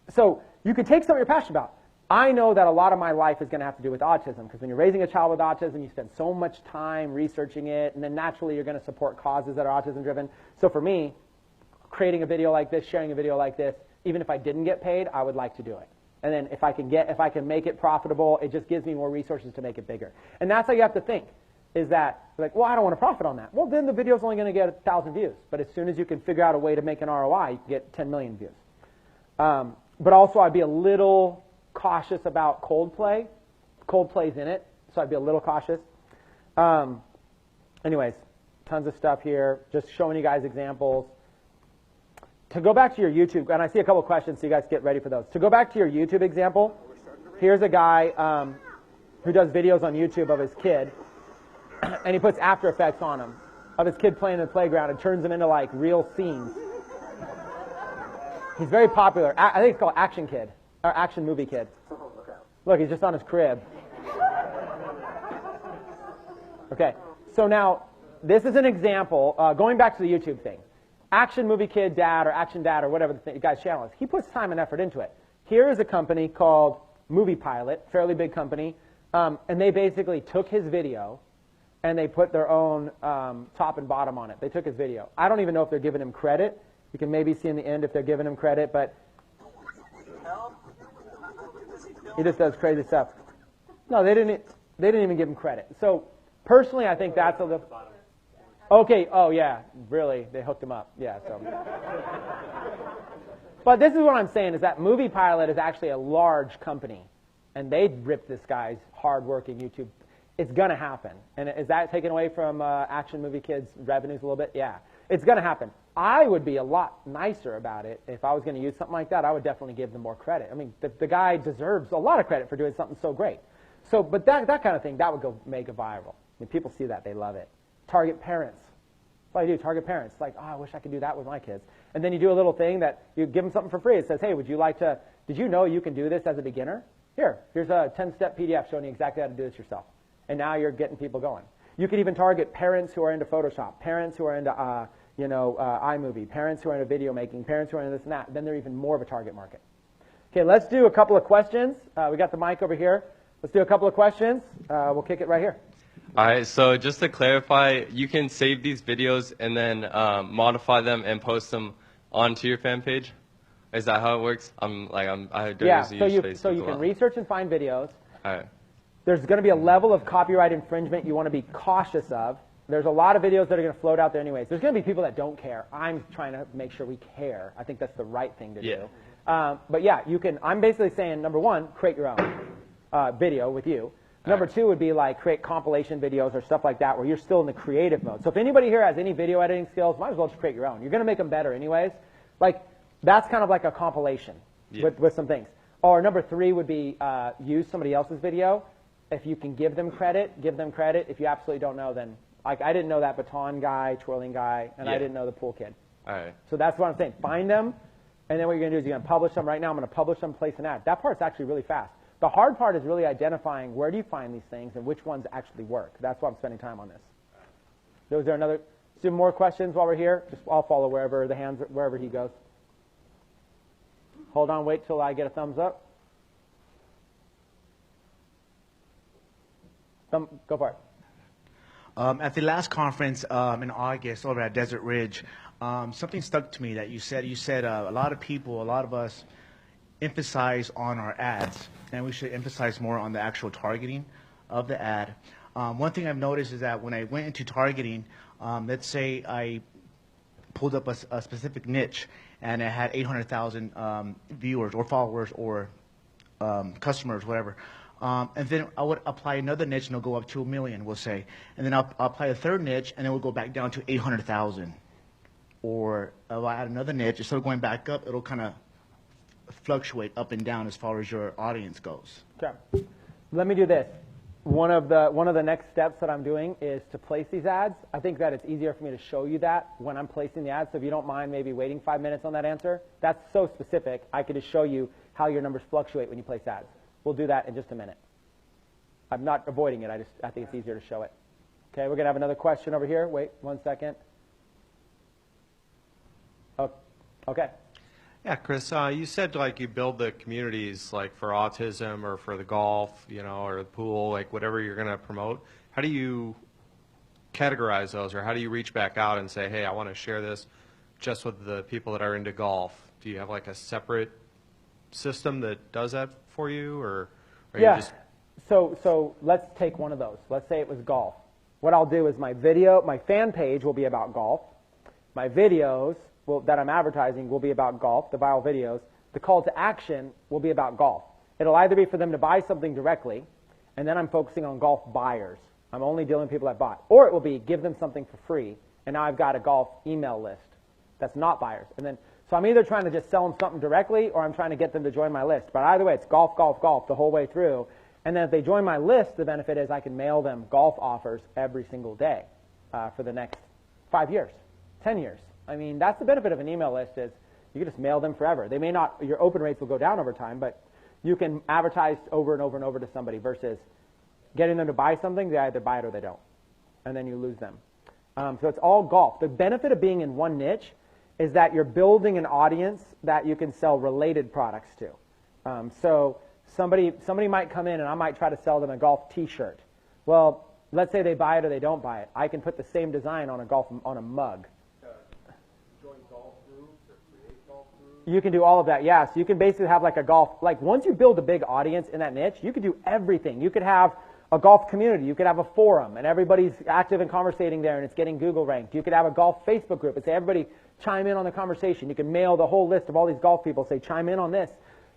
So you can take something you're passionate about. I know that a lot of my life is going to have to do with autism, because when you're raising a child with autism, you spend so much time researching it, and then naturally you're going to support causes that are autism-driven. So for me, creating a video like this, sharing a video like this, even if I didn't get paid, I would like to do it. And then if I can make it profitable, it just gives me more resources to make it bigger. And that's how you have to think, is that, like, well, I don't want to profit on that. Well, then the video's only going to get 1,000 views. But as soon as you can figure out a way to make an ROI, you can get 10 million views. But also, I'd be a little cautious about Coldplay. Coldplay's in it, so I'd be a little cautious. Anyways, tons of stuff here, just showing you guys examples. To go back to your YouTube, and I see a couple questions, so you guys get ready for those. To go back to your YouTube example, here's a guy who does videos on YouTube of his kid, and he puts After Effects on him, of his kid playing in the playground, and turns them into like real scenes. He's very popular. I think it's called Action Kid, or Action Movie Kid. Look, he's just on his crib. Okay, so now, this is an example, going back to the YouTube thing. Action Movie Kid Dad, or Action Dad, or whatever the guy's channel is. He puts time and effort into it. Here is a company called Movie Pilot, fairly big company, and they basically took his video, and they put their own top and bottom on it. They took his video. I don't even know if they're giving him credit. You can maybe see in the end if they're giving him credit, but he just does crazy stuff. No, they didn't even give him credit. So personally, I think that's a little. Okay. Oh yeah, really? They hooked him up. Yeah. So. But this is what I'm saying, is that Movie Pilot is actually a large company, and they ripped this guy's hard-working YouTube. It's going to happen. And is that taken away from Action Movie Kids' revenues a little bit? Yeah. It's going to happen. I would be a lot nicer about it. If I was going to use something like that, I would definitely give them more credit. I mean, the guy deserves a lot of credit for doing something so great. So, but that kind of thing, that would go make it viral. I mean, people see that. They love it. Target parents. That's what I do, target parents. Like, oh, I wish I could do that with my kids. And then you do a little thing that you give them something for free. It says, hey, would you like to, did you know you can do this as a beginner? Here's a 10-step PDF showing you exactly how to do this yourself. And now you're getting people going. You can even target parents who are into Photoshop, parents who are into iMovie, parents who are into video making, parents who are into this and that. Then they're even more of a target market. Okay, let's do a couple of questions. We got the mic over here. Let's do a couple of questions. We'll kick it right here. All right, so just to clarify, you can save these videos and then modify them and post them onto your fan page? Is that how it works? Yeah, so you can research and find videos. All right. There's going to be a level of copyright infringement you want to be cautious of. There's a lot of videos that are going to float out there anyways. There's going to be people that don't care. I'm trying to make sure we care. I think that's the right thing to do. But yeah, you can. I'm basically saying, number one, create your own video with you. Number two would be like create compilation videos or stuff like that where you're still in the creative mode. So if anybody here has any video editing skills, might as well just create your own. You're going to make them better anyways. Like, that's kind of like a compilation with some things. Or number three would be use somebody else's video. If you can give them credit, give them credit. If you absolutely don't know, then like I didn't know that baton guy, twirling guy, and I didn't know the pool kid. All right. So that's what I'm saying. Find them, and then what you're going to do is you're going to publish them. Right now I'm going to publish them, place an ad. That part's actually really fast. The hard part is really identifying where do you find these things and which ones actually work. That's why I'm spending time on this. So is there another? Some more questions while we're here? Just I'll follow wherever he goes. Hold on, wait till I get a thumbs up. Go for it. At the last conference in August over at Desert Ridge, something stuck to me that you said. You said a lot of us emphasize on our ads, and we should emphasize more on the actual targeting of the ad. One thing I've noticed is that when I went into targeting, let's say I pulled up a specific niche and it had 800,000 viewers or followers or customers, whatever. And then I would apply another niche and it'll go up to 1 million, we'll say. And then I'll apply a third niche and it will go back down to 800,000. Or I'll add another niche, instead of going back up, it'll kind of fluctuate up and down as far as your audience goes. Okay. Let me do this. One of the next steps that I'm doing is to place these ads. I think that it's easier for me to show you that when I'm placing the ads. So if you don't mind maybe waiting 5 minutes on that answer, that's so specific. I could just show you how your numbers fluctuate when you place ads. We'll do that in just a minute. I'm not avoiding it. I think it's easier to show it. Okay, we're going to have another question over here. Wait 1 second. Oh, okay. Yeah, Chris, you said like you build the communities like for autism or for the golf, you know, or the pool, like whatever you're going to promote. How do you categorize those, or how do you reach back out and say, hey, I want to share this just with the people that are into golf? Do you have like a separate system that does that for you, or are you just... So let's take one of those. Let's say it was golf. What I'll do is my fan page will be about golf. My videos that I'm advertising will be about golf, the viral videos. The call to action will be about golf. It'll either be for them to buy something directly, and then I'm focusing on golf buyers. I'm only dealing with people that bought. Or it will be give them something for free, and now I've got a golf email list that's not buyers. And then, so I'm either trying to just sell them something directly, or I'm trying to get them to join my list. But either way, it's golf, golf, golf the whole way through. And then if they join my list, the benefit is I can mail them golf offers every single day for the next 5 years, 10 years. I mean, that's the benefit of an email list is you can just mail them forever. They may not, your open rates will go down over time, but you can advertise over and over and over to somebody versus getting them to buy something. They either buy it or they don't, and then you lose them. So it's all golf. The benefit of being in one niche is that you're building an audience that you can sell related products to. So somebody might come in and I might try to sell them a golf T-shirt. Well, let's say they buy it or they don't buy it. I can put the same design on a mug. You can do all of that, yeah. So you can basically have like a golf, like once you build a big audience in that niche, you can do everything. You could have a golf community. You could have a forum, and everybody's active and conversating there, and it's getting Google ranked. You could have a golf Facebook group and say everybody chime in on the conversation. You can mail the whole list of all these golf people, say chime in on this.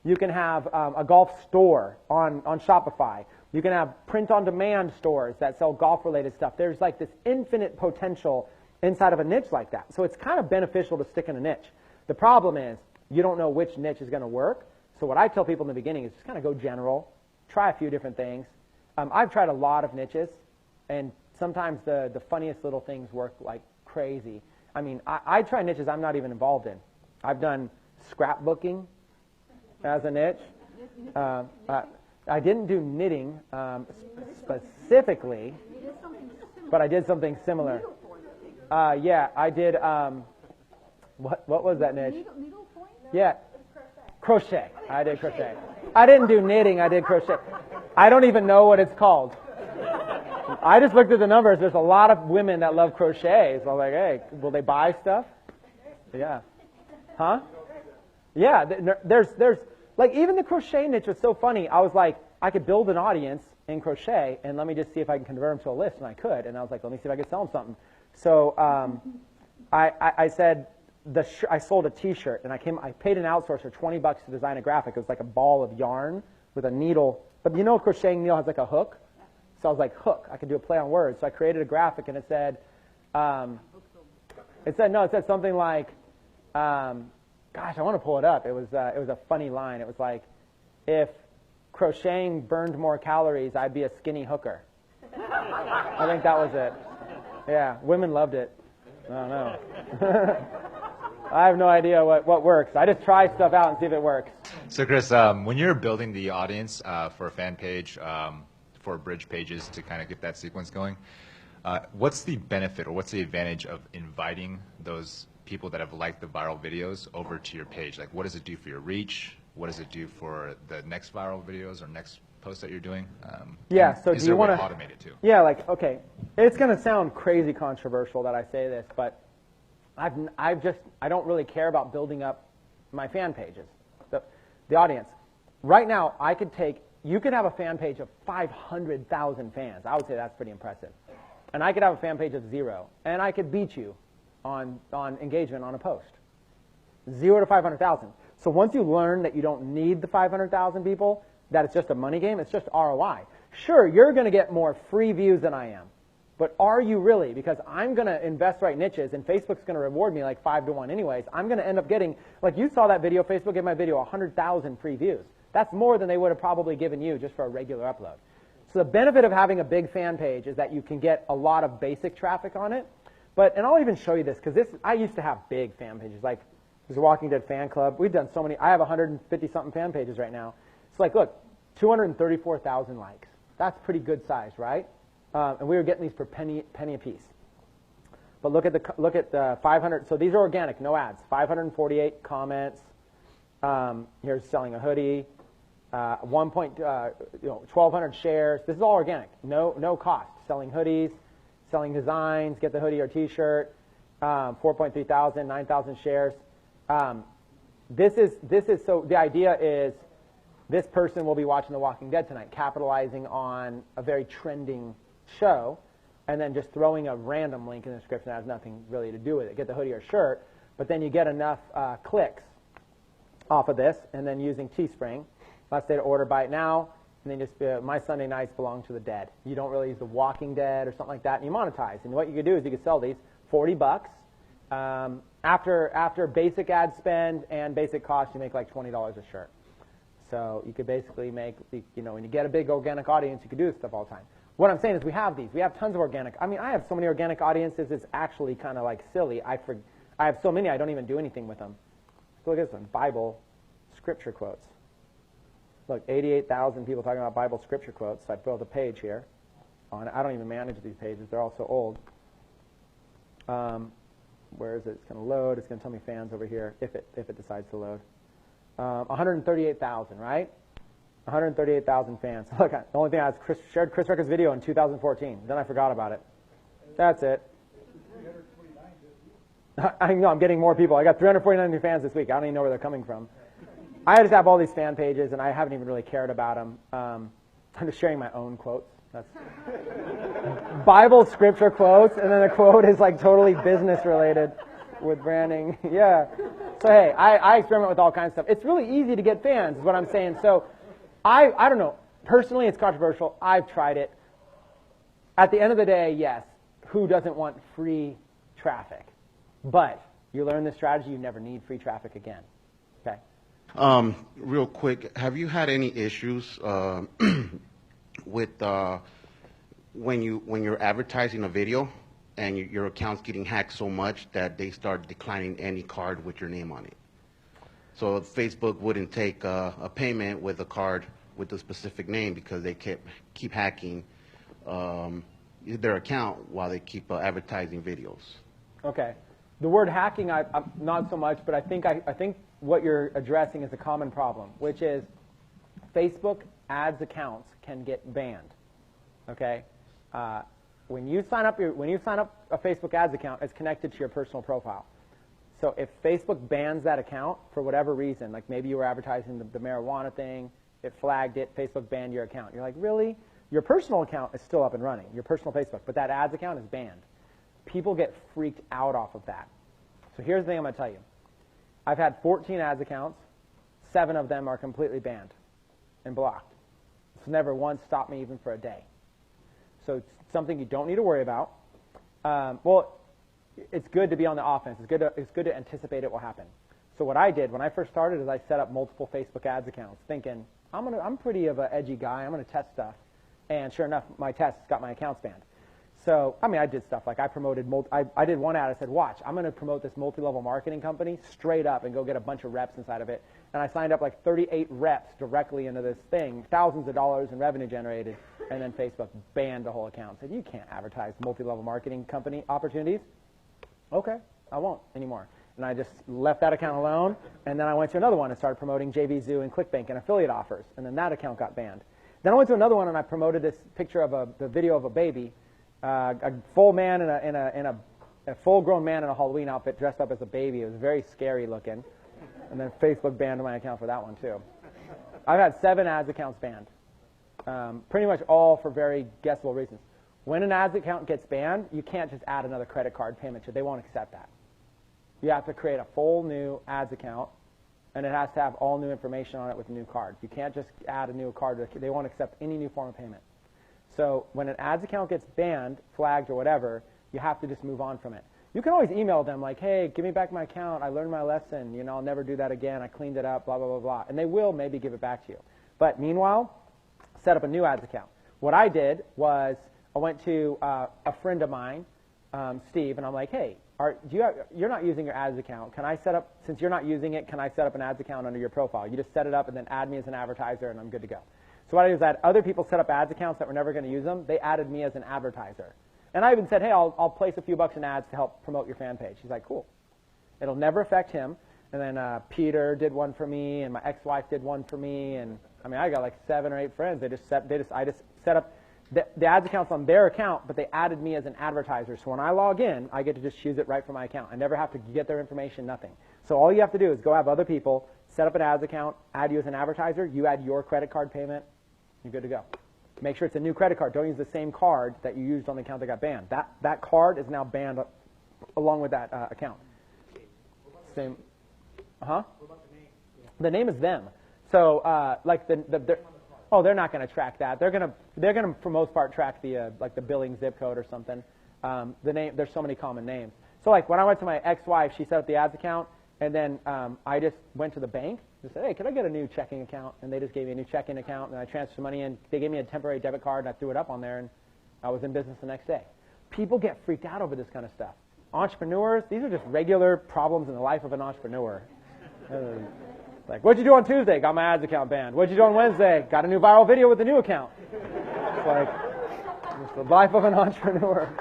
You can have a golf store on Shopify. You can have print-on-demand stores that sell golf-related stuff. There's like this infinite potential inside of a niche like that. So it's kind of beneficial to stick in a niche. The problem is, you don't know which niche is going to work. So what I tell people in the beginning is just kind of go general, try a few different things. I've tried a lot of niches, and sometimes the funniest little things work like crazy. I mean, I try niches I'm not even involved in. I've done scrapbooking as a niche. I didn't do knitting specifically, but I did something similar. Yeah, I did. What was that niche? Yeah, crochet. I did crochet. I didn't do knitting. I did crochet. I don't even know what it's called. I just looked at the numbers. There's a lot of women that love crochet. So I was like, hey, will they buy stuff? Yeah. Huh? Yeah. There's like even the crochet niche was so funny. I was like, I could build an audience in crochet, and let me just see if I can convert them to a list, and I could. And I was like, let me see if I could sell them something. So I said. I sold a T-shirt, and I paid an outsourcer $20 to design a graphic. It was like a ball of yarn with a needle. But you know, a crocheting needle has like a hook. So I was like, hook. I could do a play on words. So I created a graphic, and it said something like, gosh, I want to pull it up. It was a funny line. It was like, if crocheting burned more calories, I'd be a skinny hooker. I think that was it. Yeah, women loved it. I don't know. I have no idea what works. I just try stuff out and see if it works. So Chris, when you're building the audience for a fan page, for bridge pages to kind of get that sequence going, what's the benefit or what's the advantage of inviting those people that have liked the viral videos over to your page? Like, what does it do for your reach? What does it do for the next viral videos or next post that you're doing? Yeah, so do you want to automate it too? Yeah, like, okay, it's going to sound crazy controversial that I say this, but I don't really care about building up my fan pages, the audience. Right now, you could have a fan page of 500,000 fans. I would say that's pretty impressive. And I could have a fan page of 0, and I could beat you on engagement on a post. 0 to 500,000. So once you learn that you don't need the 500,000 people, that it's just a money game, it's just ROI. Sure, you're going to get more free views than I am. But are you really? Because I'm going to invest right niches, and Facebook's going to reward me like 5 to 1 anyways. I'm going to end up getting, like you saw that video, Facebook gave my video 100,000 free views. That's more than they would have probably given you just for a regular upload. So the benefit of having a big fan page is that you can get a lot of basic traffic on it. But, and I'll even show you this, because I used to have big fan pages. Like, there's a Walking Dead fan club. We've done so many. I have 150-something fan pages right now. It's like, look, 234,000 likes. That's pretty good size, right? And we were getting these for penny a piece. But look at the 500. So these are organic, no ads. 548 comments. Here's selling a hoodie. 1,200 shares. This is all organic, no cost. Selling hoodies, selling designs. Get the hoodie or T-shirt. 4.3 thousand, 9,000 shares. This is so. The idea is this person will be watching The Walking Dead tonight, capitalizing on a very trending show, and then just throwing a random link in the description that has nothing really to do with it. Get the hoodie or shirt, but then you get enough clicks off of this, and then using Teespring. Let's say to order, buy it now, and then just my Sunday nights belong to the dead. You don't really use The Walking Dead or something like that, and you monetize. And what you could do is you could sell these $40. After basic ad spend and basic cost, you make like $20 a shirt. So you could basically make, when you get a big organic audience, you could do this stuff all the time. What I'm saying is we have these. We have tons of organic. I mean, I have so many organic audiences, it's actually kind of like silly. I have so many, I don't even do anything with them. Look at this one, Bible scripture quotes. Look, 88,000 people talking about Bible scripture quotes. So I built a page here. I don't even manage these pages. They're all so old. Where is it? It's going to load. It's going to tell me fans over here if it decides to load. 138,000, right? 138,000 fans. Look, the only thing I shared Chris Recker's video in 2014. Then I forgot about it. That's it. I know, I'm getting more people. I got 349 new fans this week. I don't even know where they're coming from. I just have all these fan pages, and I haven't even really cared about them. I'm just sharing my own quotes. That's Bible scripture quotes, and then the quote is like totally business related with branding. Yeah. So hey, I experiment with all kinds of stuff. It's really easy to get fans, is what I'm saying. So I don't know. Personally, it's controversial. I've tried it. At the end of the day, yes, who doesn't want free traffic? But you learn this strategy, you never need free traffic again. Okay. Real quick, have you had any issues with when you're advertising a video and your account's getting hacked so much that they start declining any card with your name on it? So Facebook wouldn't take a payment with a card with a specific name because they keep hacking their account while they keep advertising videos. Okay. The word hacking, I'm not so much, but I think what you're addressing is a common problem, which is Facebook ads accounts can get banned. Okay, when you sign up a Facebook ads account, it's connected to your personal profile. So if Facebook bans that account for whatever reason, like maybe you were advertising the marijuana thing, it flagged it, Facebook banned your account. You're like, really? Your personal account is still up and running, your personal Facebook, but that ads account is banned. People get freaked out off of that. So here's the thing I'm going to tell you. I've had 14 ads accounts. 7 of them are completely banned and blocked. It's never once stopped me even for a day. So it's something you don't need to worry about. Well, it's good to be on the offense. It's good to anticipate it will happen. So what I did when I first started is I set up multiple Facebook ads accounts, thinking I'm pretty of an edgy guy. I'm going to test stuff, and sure enough, my tests got my accounts banned. So, I mean, I did stuff like I promoted, I did one ad, I said, watch, I'm going to promote this multi-level marketing company straight up and go get a bunch of reps inside of it. And I signed up like 38 reps directly into this thing, thousands of dollars in revenue generated, and then Facebook banned the whole account. Said, you can't advertise multi-level marketing company opportunities. Okay, I won't anymore. And I just left that account alone, and then I went to another one and started promoting JVZoo and ClickBank and affiliate offers, and then that account got banned. Then I went to another one and I promoted this picture of the video of a baby, a full man a full-grown man in a Halloween outfit dressed up as a baby. It was very scary looking. And then Facebook banned my account for that one too. I've had 7 ads accounts banned, pretty much all for very guessable reasons. When an ads account gets banned, you can't just add another credit card payment to it. They won't accept that. You have to create a full new ads account, and it has to have all new information on it with a new card. You can't just add a new card. They won't accept any new form of payment. So when an ads account gets banned, flagged, or whatever, you have to just move on from it. You can always email them like, hey, give me back my account. I learned my lesson. You know, I'll never do that again. I cleaned it up, blah, blah, blah, blah. And they will maybe give it back to you. But meanwhile, set up a new ads account. What I did was I went to a friend of mine, Steve, and I'm like, hey, you're not using your ads account. Can I set up, since you're not using it, can I set up an ads account under your profile? You just set it up and then add me as an advertiser and I'm good to go. So what I did is I had other people set up ads accounts that were never going to use them. They added me as an advertiser. And I even said, hey, I'll place a few bucks in ads to help promote your fan page. He's like, cool. It'll never affect him. And then Peter did one for me, and my ex-wife did one for me. And I mean, I got like 7 or 8 friends. I just set up the ads accounts on their account, but they added me as an advertiser. So when I log in, I get to just choose it right from my account. I never have to get their information, nothing. So all you have to do is go have other people set up an ads account, add you as an advertiser. You add your credit card payment. You're good to go. Make sure it's a new credit card. Don't use the same card that you used on the account that got banned. That card is now banned along with that account. Same. What about the name? The name is them. So like they're not going to track that. They're going to for most part track the like the billing zip code or something. The name, there's so many common names. So like when I went to my ex-wife, she set up the ads account, and then I just went to the bank and said, hey, can I get a new checking account? And they just gave me a new checking account, and I transferred money in. They gave me a temporary debit card, and I threw it up on there, and I was in business the next day. People get freaked out over this kind of stuff. Entrepreneurs, these are just regular problems in the life of an entrepreneur. Like, what'd you do on Tuesday? Got my ads account banned. What'd you do on Wednesday? Got a new viral video with a new account. It's like, it's the life of an entrepreneur.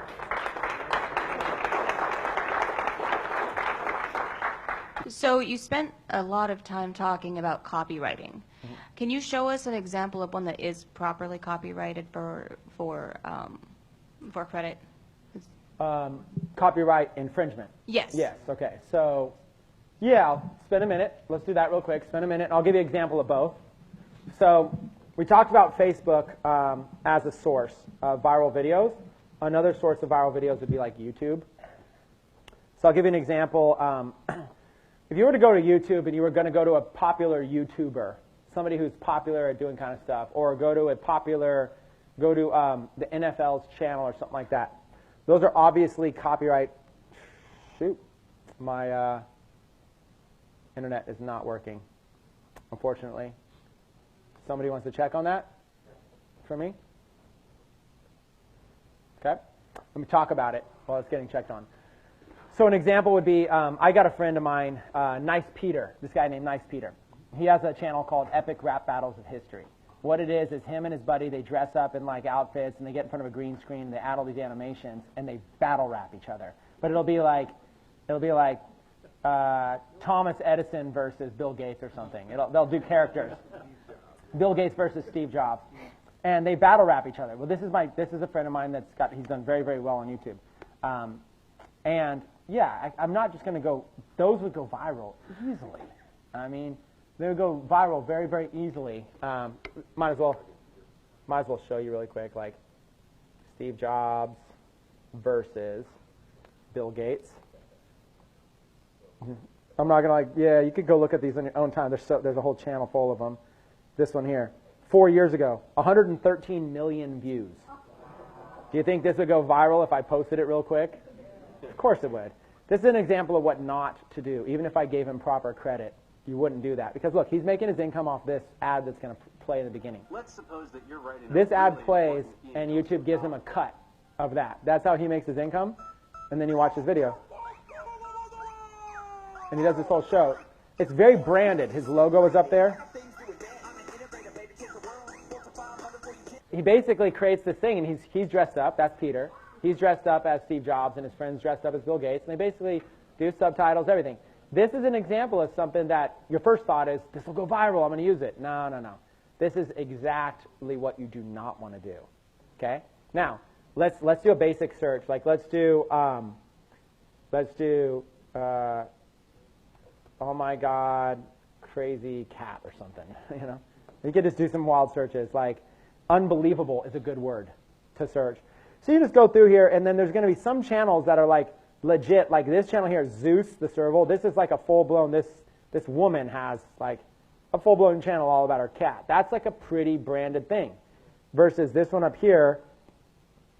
So you spent a lot of time talking about copywriting. Mm-hmm. Can you show us an example of one that is properly copyrighted for credit? Copyright infringement. Yes. Yes. Okay. So, yeah, I'll spend a minute. Let's do that real quick. Spend a minute, and I'll give you an example of both. So, we talked about Facebook as a source of viral videos. Another source of viral videos would be like YouTube. So, I'll give you an example. If you were to go to YouTube and you were going to go to a popular YouTuber, somebody who's popular at doing kind of stuff, or go to the NFL's channel or something like that, those are obviously copyright. Shoot, my internet is not working, unfortunately. Somebody wants to check on that for me? Okay, let me talk about it while it's getting checked on. So an example would be, I got a friend of mine, Nice Peter, this guy named Nice Peter. He has a channel called Epic Rap Battles of History. What it is him and his buddy, they dress up in like outfits and they get in front of a green screen, they add all these animations, and they battle rap each other. But it'll be like Thomas Edison versus Bill Gates or something. They'll do characters. Bill Gates versus Steve Jobs. And they battle rap each other. Well, this is a friend of mine he's done very, very well on YouTube. And yeah, I'm not just going to go, those would go viral easily. I mean, they would go viral very, very easily. Might as well show you really quick, like Steve Jobs versus Bill Gates. I'm not going to you could go look at these on your own time. There's a whole channel full of them. This one here, 4 years ago, 113 million views. Do you think this would go viral if I posted it real quick? Of course it would. This is an example of what not to do. Even if I gave him proper credit, you wouldn't do that. Because look, he's making his income off this ad that's going to play in the beginning. Let's suppose that you're writing this ad plays, and YouTube gives him a cut of that. That's how he makes his income. And then you watch his video. And he does this whole show. It's very branded. His logo is up there. He basically creates this thing, and he's dressed up. That's Peter. He's dressed up as Steve Jobs, and his friend's dressed up as Bill Gates, and they basically do subtitles, everything. This is an example of something that your first thought is, this will go viral, I'm going to use it. No, no, no. This is exactly what you do not want to do. Okay? Now, let's do a basic search. Like, let's do, oh my God, crazy cat or something. You know, you could just do some wild searches. Like, unbelievable is a good word to search. So you just go through here, and then there's going to be some channels that are like legit. Like this channel here, Zeus the Serval. This is like a full-blown. This woman has like a full-blown channel all about her cat. That's like a pretty branded thing. Versus this one up here,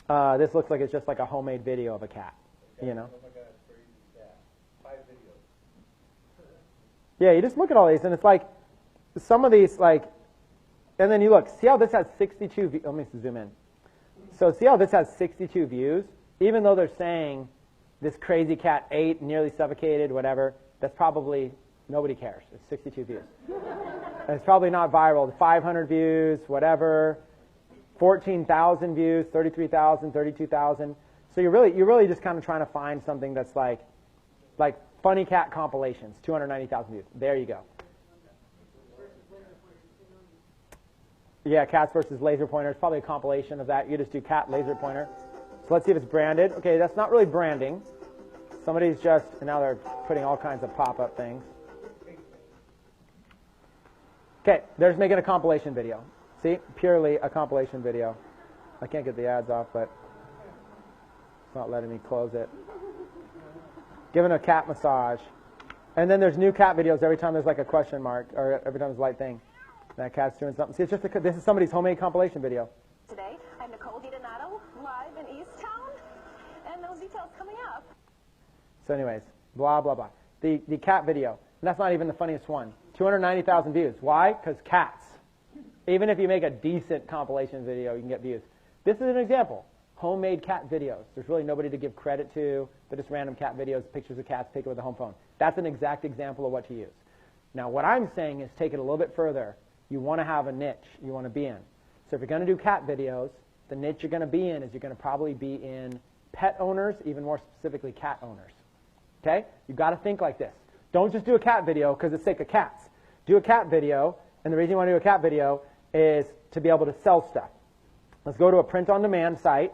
this looks like it's just like a homemade video of a cat. You know. Yeah, you just look at all these, and it's like some of these, like, And then you look, see how this has 62 views? Let me zoom in. So see how this has 62 views? Even though they're saying this crazy cat ate, nearly suffocated, whatever, that's probably, nobody cares. It's 62 views. And it's probably not viral. 500 views, whatever, 14,000 views, 33,000, 32,000. So you're really just kind of trying to find something that's like funny cat compilations, 290,000 views. There you go. Yeah, cats versus laser pointers. Probably a compilation of that. You just do cat laser pointer. So let's see if it's branded. Okay, that's not really branding. Somebody's just, and now they're putting all kinds of pop-up things. Okay, they're just making a compilation video. See, purely a compilation video. I can't get the ads off, but it's not letting me close it. Giving a cat massage. And then there's new cat videos every time there's like a question mark, or every time there's a light thing. That cat's doing something. See, it's just this is somebody's homemade compilation video. Today, I'm Nicole DiDonato, live in Easttown, and those details coming up. So anyways, blah, blah, blah. The cat video, and that's not even the funniest one. 290,000 views. Why? Because cats. Even if you make a decent compilation video, you can get views. This is an example. Homemade cat videos. There's really nobody to give credit to. They're just random cat videos, pictures of cats taken with a home phone. That's an exact example of what to use. Now, what I'm saying is take it a little bit further. You want to have a niche you want to be in. So if you're going to do cat videos, the niche you're going to be in is you're going to probably be in pet owners, even more specifically cat owners. Okay? You've got to think like this. Don't just do a cat video because it's sake of cats. Do a cat video, and the reason you want to do a cat video is to be able to sell stuff. Let's go to a print-on-demand site,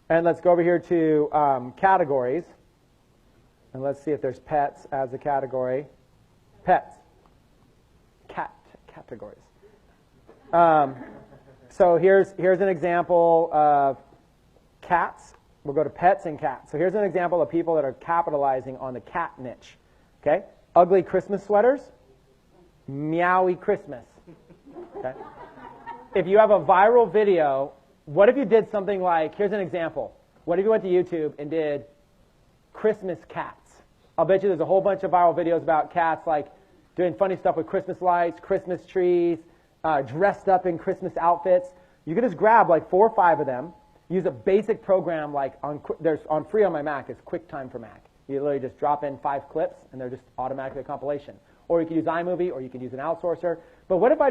and let's go over here to categories, and let's see if there's pets as a category. Pets. Cat categories. So here's an example of cats. We'll go to pets and cats. So here's an example of people that are capitalizing on the cat niche. Okay? Ugly Christmas sweaters, meowy Christmas. Okay? If you have a viral video, what if you did something like, here's an example. What if you went to YouTube and did Christmas cats? I'll bet you there's a whole bunch of viral videos about cats, like doing funny stuff with Christmas lights, Christmas trees, dressed up in Christmas outfits. You can just grab like 4 or 5 of them, use a basic program like on free on my Mac, it's QuickTime for Mac. You literally just drop in 5 clips and they're just automatically a compilation. Or you could use iMovie, or you could use an outsourcer. But what if I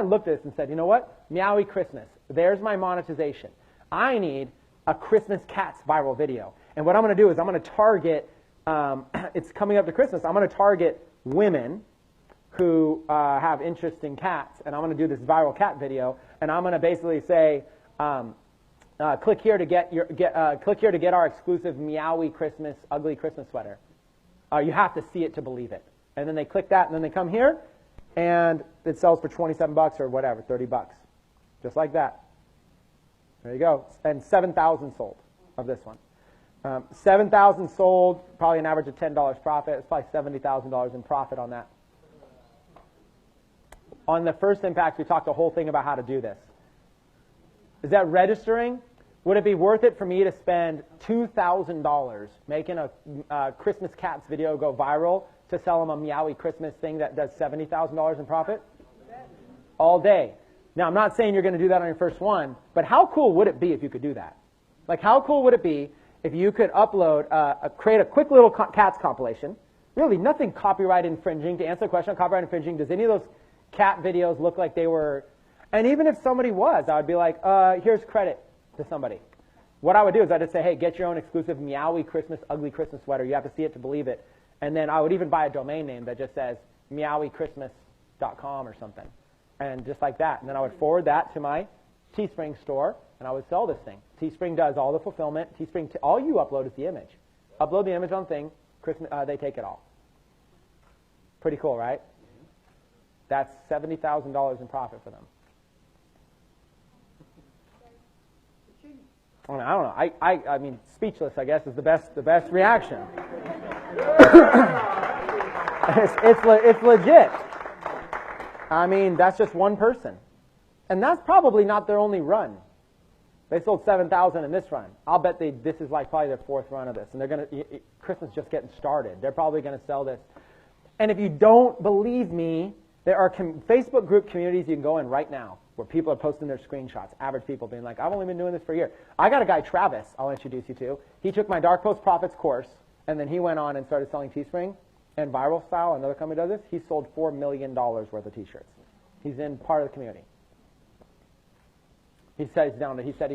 looked at this and said, you know what, meowy Christmas, there's my monetization. I need a Christmas cats viral video. And what I'm going to do is I'm going to target, it's coming up to Christmas, I'm going to target women who have interest in cats, and I'm going to do this viral cat video, and I'm going to basically say, click here to get our exclusive meowy Christmas, ugly Christmas sweater. You have to see it to believe it. And then they click that, and then they come here, and it sells for 27 bucks or whatever, 30 bucks, just like that. There you go, and 7,000 sold of this one. 7,000 sold, probably an average of $10 profit. It's probably $70,000 in profit on that. On the first impact, we talked the whole thing about how to do this. Is that registering? Would it be worth it for me to spend $2,000 making a Christmas cats video go viral to sell them a meowy Christmas thing that does $70,000 in profit? All day. Now, I'm not saying you're going to do that on your first one, but how cool would it be if you could do that? Like, how cool would it be if you could upload, create a quick little cats compilation? Really, nothing copyright infringing. To answer the question on copyright infringing, does any of those cat videos look like they were? And even if somebody was, I would be like, here's credit to somebody. What I would do is I'd just say, hey, get your own exclusive meowy Christmas, ugly Christmas sweater. You have to see it to believe it. And then I would even buy a domain name that just says meowychristmas.com or something. And just like that. And then I would forward that to my Teespring store, and I would sell this thing. Teespring does all the fulfillment. Teespring, all you upload is the image. Upload the image on thing, Christmas, they take it all. Pretty cool, right? That's $70,000 in profit for them. I don't know. I mean, speechless, I guess, is the best reaction. it's legit. I mean, that's just one person. And that's probably not their only run. They sold 7,000 in this run. I'll bet this is like probably their 4th run of this. And they're going to, Christmas just getting started. They're probably going to sell this. And if you don't believe me, There are Facebook group communities you can go in right now where people are posting their screenshots, average people being like, I've only been doing this for a year. I got a guy, Travis, I'll introduce you to. He took my Dark Post Profits course, and then he went on and started selling Teespring and Viral Style, another company does this. He sold $4 million worth of T-shirts. He's in part of the community. He said he's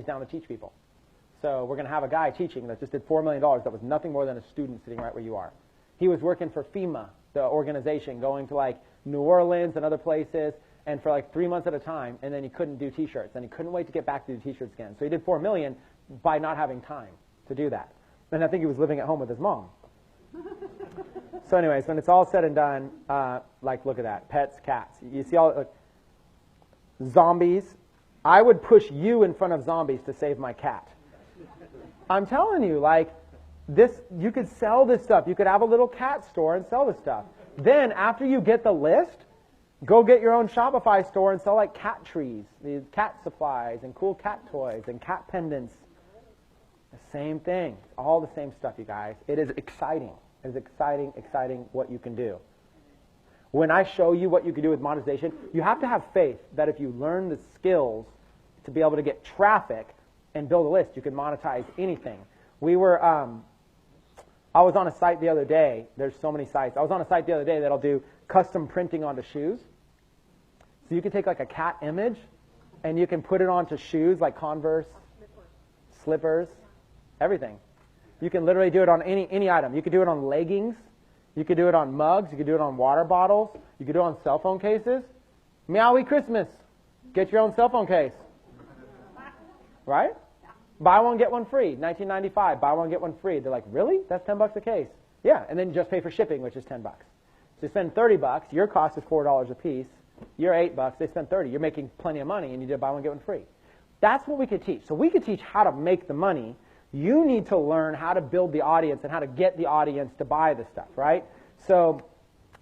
down to teach people. So we're going to have a guy teaching that just did $4 million that was nothing more than a student sitting right where you are. He was working for FEMA, the organization, going to like New Orleans and other places, and for like 3 months at a time, and then he couldn't do T-shirts, and he couldn't wait to get back to do T-shirts again. So he did $4 million by not having time to do that. And I think he was living at home with his mom. So anyways, when it's all said and done, like look at that, pets, cats. You see all, zombies. I would push you in front of zombies to save my cat. I'm telling you, like, this, you could sell this stuff. You could have a little cat store and sell this stuff. Then after you get the list, go get your own Shopify store and sell like cat trees, these cat supplies and cool cat toys and cat pendants. The same thing. It's all the same stuff, you guys. It is exciting. It is exciting what you can do. When I show you what you can do with monetization, you have to have faith that if you learn the skills to be able to get traffic and build a list, you can monetize anything. We were, I was on a site the other day. There's so many sites. I was on a site the other day that'll do custom printing onto shoes. So you can take like a cat image and you can put it onto shoes like Converse, slippers, everything. You can literally do it on any item. You could do it on leggings. You could do it on mugs. You could do it on water bottles. You could do it on cell phone cases. Meowie Christmas. Get your own cell phone case. Right? Buy one, get one free. 1995, buy one, get one free. They're like, really? That's $10 a case. Yeah, and then you just pay for shipping, which is $10. So you spend $30. Your cost is $4 a piece. You're $8. They spend $30. You're making plenty of money, and you did buy one, get one free. That's what we could teach. So we could teach how to make the money. You need to learn how to build the audience and how to get the audience to buy the stuff, right? So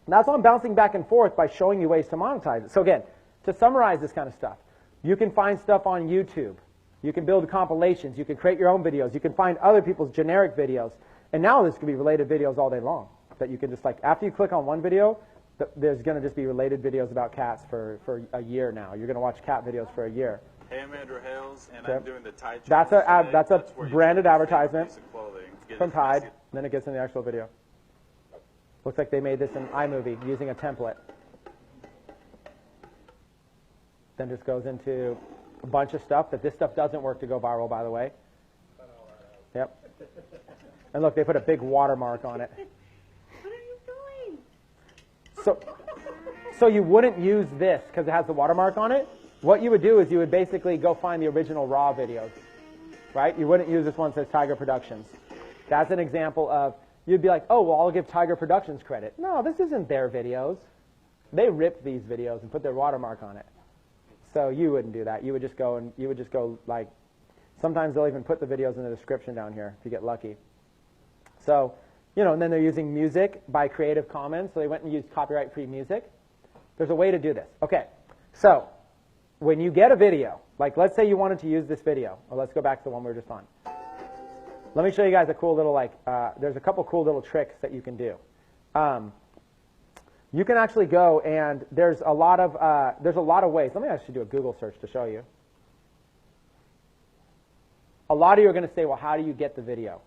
that's why I'm bouncing back and forth by showing you ways to monetize it. So again, to summarize this kind of stuff, you can find stuff on YouTube. You can build compilations. You can create your own videos. You can find other people's generic videos. And now there's going to be related videos all day long that you can just like, after you click on one video, there's going to just be related videos about cats for a year now. You're going to watch cat videos for a year. Hey, I'm Andrew Hales, and I'm doing the Tide That's a where you branded choose advertisement piece of clothing, get from it Tide. Then it gets in the actual video. Looks like they made this in iMovie using a template. Then just goes into a bunch of stuff. That this stuff doesn't work to go viral, by the way. Yep. And look, they put a big watermark on it. What are you doing? So you wouldn't use this because it has the watermark on it. What you would do is you would basically go find the original raw videos, right? You wouldn't use this one that says Tiger Productions. That's an example of, you'd be like, oh, well, I'll give Tiger Productions credit. No, this isn't their videos. They ripped these videos and put their watermark on it. So you wouldn't do that. You would just go like, sometimes they'll even put the videos in the description down here if you get lucky. So, you know, and then they're using music by Creative Commons. So they went and used copyright-free music. There's a way to do this. Okay, so when you get a video, like let's say you wanted to use this video, or let's go back to the one we were just on. Let me show you guys a cool little, there's a couple cool little tricks that you can do. You can actually go and there's a lot of ways. Let me actually do a Google search to show you. A lot of you are going to say, well, how do you get the video?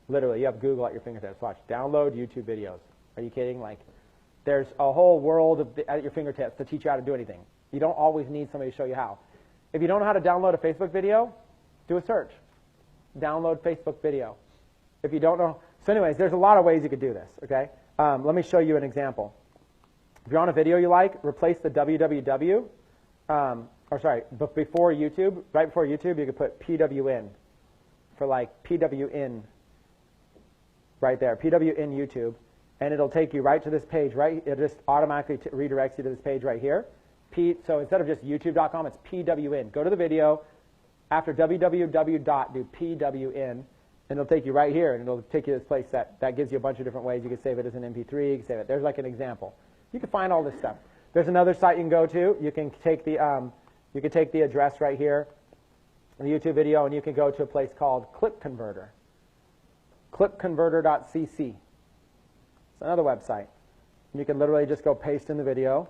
Literally, you have Google at your fingertips. Watch, download YouTube videos. Are you kidding? Like, there's a whole world at your fingertips to teach you how to do anything. You don't always need somebody to show you how. If you don't know how to download a Facebook video, do a search. Download Facebook video. If you don't know, so anyways, there's a lot of ways you could do this, okay? Let me show you an example. If you're on a video you like, replace the www, but before YouTube, right before YouTube, you could put PWN for like PWN right there, PWN YouTube, and it'll take you right to this page, right? It just automatically redirects you to this page right here. So instead of just youtube.com, it's PWN. Go to the video, after www dot, do PWN, and it'll take you right here, and it'll take you to this place that gives you a bunch of different ways. You can save it as an MP3, you can save it. There's like an example. You can find all this stuff. There's another site you can go to. You can take the address right here, the YouTube video, and you can go to a place called Clip Converter. Clipconverter.cc. It's another website. You can literally just go paste in the video,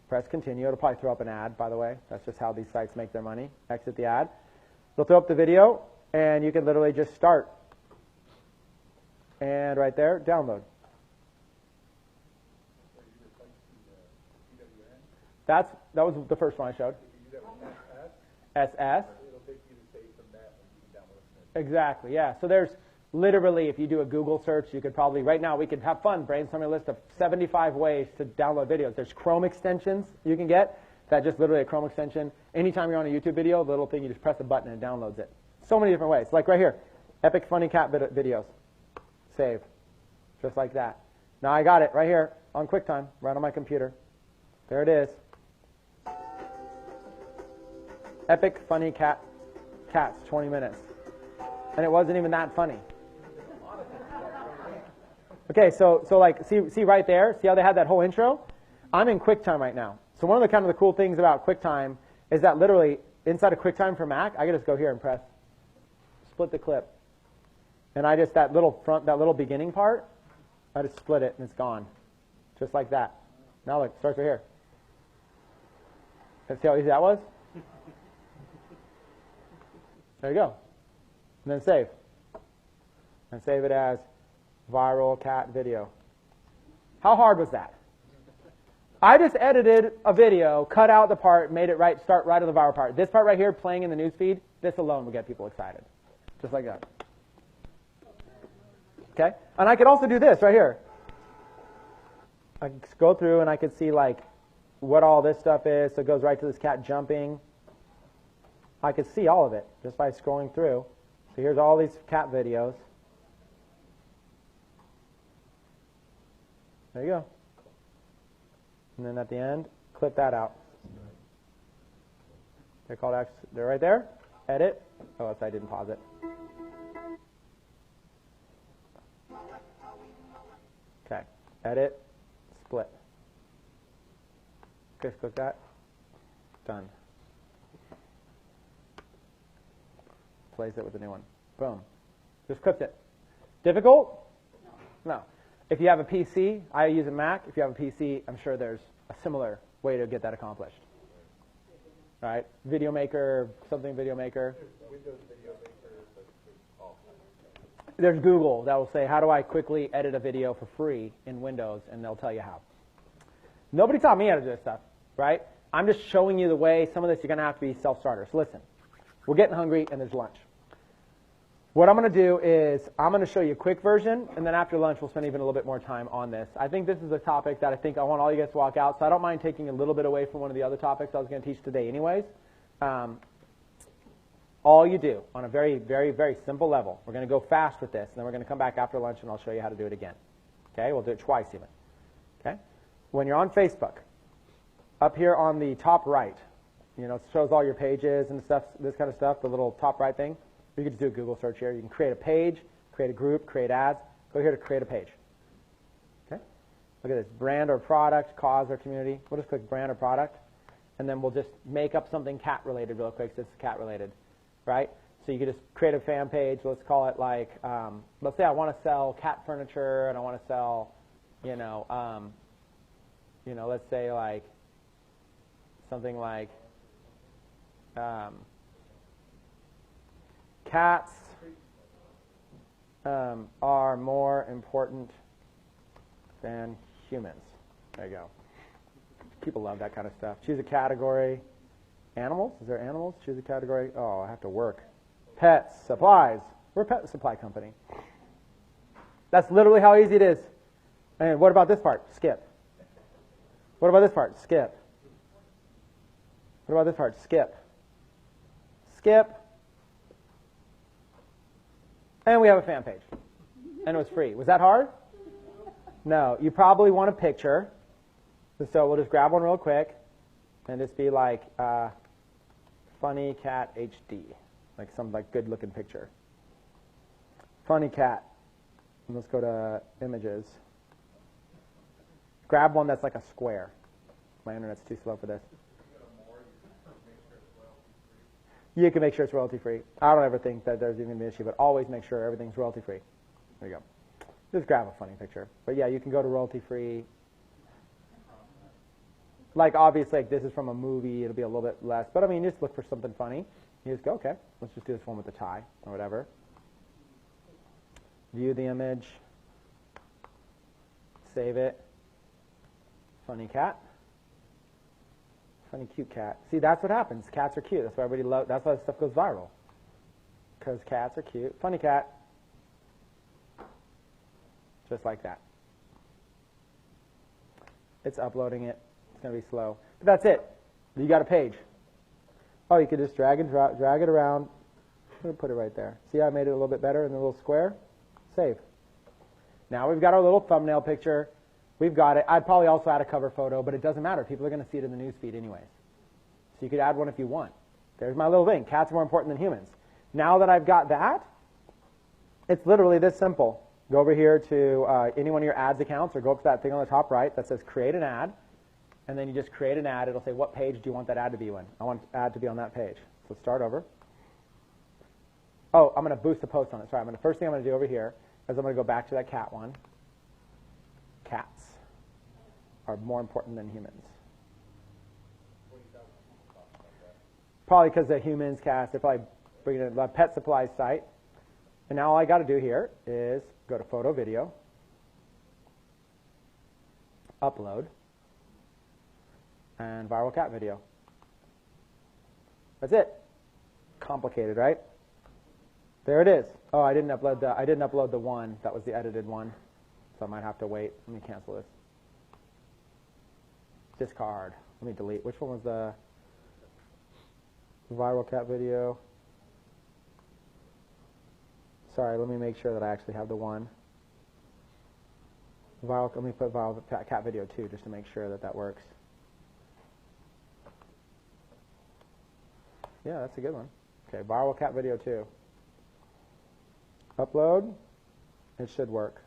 Press continue. It'll probably throw up an ad, by the way. That's just how these sites make their money. Exit the ad. They'll throw up the video, and you can literally just start. And right there, download. That was the first one I showed. SS. Exactly, yeah. So there's literally, if you do a Google search, you could probably, right now, we could have fun brainstorming a list of 75 ways to download videos. There's Chrome extensions you can get. That just literally a Chrome extension. Anytime you're on a YouTube video, the little thing, you just press a button and it downloads it. So many different ways. Like right here, epic funny cat videos. Save. Just like that. Now I got it right here on QuickTime, right on my computer. There it is. Epic funny cats, 20 minutes. And it wasn't even that funny. Okay, so like, see right there? See how they had that whole intro? I'm in QuickTime right now. So one of the kind of the cool things about QuickTime is that literally inside of QuickTime for Mac, I can just go here and press split the clip. And I just, that little beginning part, I just split it and it's gone. Just like that. Now look, it starts right here. Let's see how easy that was? There you go. And then save. And save it as viral cat video. How hard was that? I just edited a video, cut out the part, made it right, start right on the viral part. This part right here, playing in the newsfeed, this alone would get people excited. Just like that. Okay? And I could also do this right here. I could go through and I could see like what all this stuff is. So it goes right to this cat jumping. I could see all of it just by scrolling through. So here's all these cat videos. There you go. And then at the end, clip that out. They're right there. Edit. Oh, I didn't pause it. Okay. Edit. Split. Okay, click that. Done. Plays it with a new one. Boom. Just clipped it. Difficult? No. If you have a PC, I use a Mac. If you have a PC, I'm sure there's a similar way to get that accomplished. All right? Video Maker, something Video Maker. There's Google that will say, how do I quickly edit a video for free in Windows? And they'll tell you how. Nobody taught me how to do this stuff, right? I'm just showing you the way. Some of this you're going to have to be self-starter. So listen, we're getting hungry and there's lunch. What I'm going to do is I'm going to show you a quick version, and then after lunch we'll spend even a little bit more time on this. I think this is a topic that I want all you guys to walk out, so I don't mind taking a little bit away from one of the other topics I was going to teach today anyways. All you do on a very, very, very simple level, we're going to go fast with this, and then we're going to come back after lunch and I'll show you how to do it again. Okay, we'll do it twice even. Okay, when you're on Facebook, up here on the top right, you know, it shows all your pages and stuff, this kind of stuff, the little top right thing. You can just do a Google search here. You can create a page, create a group, create ads. Go here to create a page. Okay? Look at this. Brand or product, cause or community. We'll just click brand or product. And then we'll just make up something cat related real quick since it's cat related. Right? So you can just create a fan page. Let's call it like, let's say I want to sell cat furniture and I want to sell, let's say like something like, cats are more important than humans. There you go. People love that kind of stuff. Choose a category. Animals? Is there animals? Choose a category. Oh, I have to work. Pets, supplies. We're a pet supply company. That's literally how easy it is. And what about this part? Skip. What about this part? Skip. What about this part? Skip. Skip. And we have a fan page. And it was free. Was that hard? No. You probably want a picture. So we'll just grab one real quick and just be like funny cat HD. Like some like good looking picture. Funny cat. And let's go to images. Grab one that's like a square. My internet's too slow for this. You can make sure it's royalty-free. I don't ever think that there's even an issue, but always make sure everything's royalty-free. There you go. Just grab a funny picture. But yeah, you can go to royalty-free. Like, obviously, like, this is from a movie. It'll be a little bit less. But, I mean, you just look for something funny. You just go, okay, let's just do this one with the tie or whatever. View the image. Save it. Funny cat. Funny cute cat. See, that's what happens. Cats are cute. That's why everybody loves. That's why this stuff goes viral. Because cats are cute. Funny cat. Just like that. It's uploading it. It's going to be slow. But that's it. You got a page. Oh, you could just drag and drag it around. I'm going to put it right there. See how I made it a little bit better in the little square? Save. Now we've got our little thumbnail picture. We've got it. I'd probably also add a cover photo, but it doesn't matter. People are going to see it in the news feed anyways. So you could add one if you want. There's my little thing. Cats are more important than humans. Now that I've got that, it's literally this simple. Go over here to any one of your ads accounts, or go up to that thing on the top right that says create an ad, and then you just create an ad. It'll say, what page do you want that ad to be in? I want ad to be on that page. So start over. Oh, I'm going to boost the post on it. Sorry, first thing I'm going to do over here is I'm going to go back to that cat one. Cats are more important than humans. Probably because the humans, cats, they're probably bringing in a pet supplies site. And now all I got to do here is go to photo, video, upload, and viral cat video. That's it. Complicated, right? There it is. Oh, I didn't upload the one. That was the edited one. So I might have to wait. Let me cancel this. Discard. Let me delete. Which one was the viral cat video? Sorry, let me make sure that I actually have the one. Let me put viral cat video 2 just to make sure that that works. Yeah, that's a good one. Okay, viral cat video 2. Upload. It should work.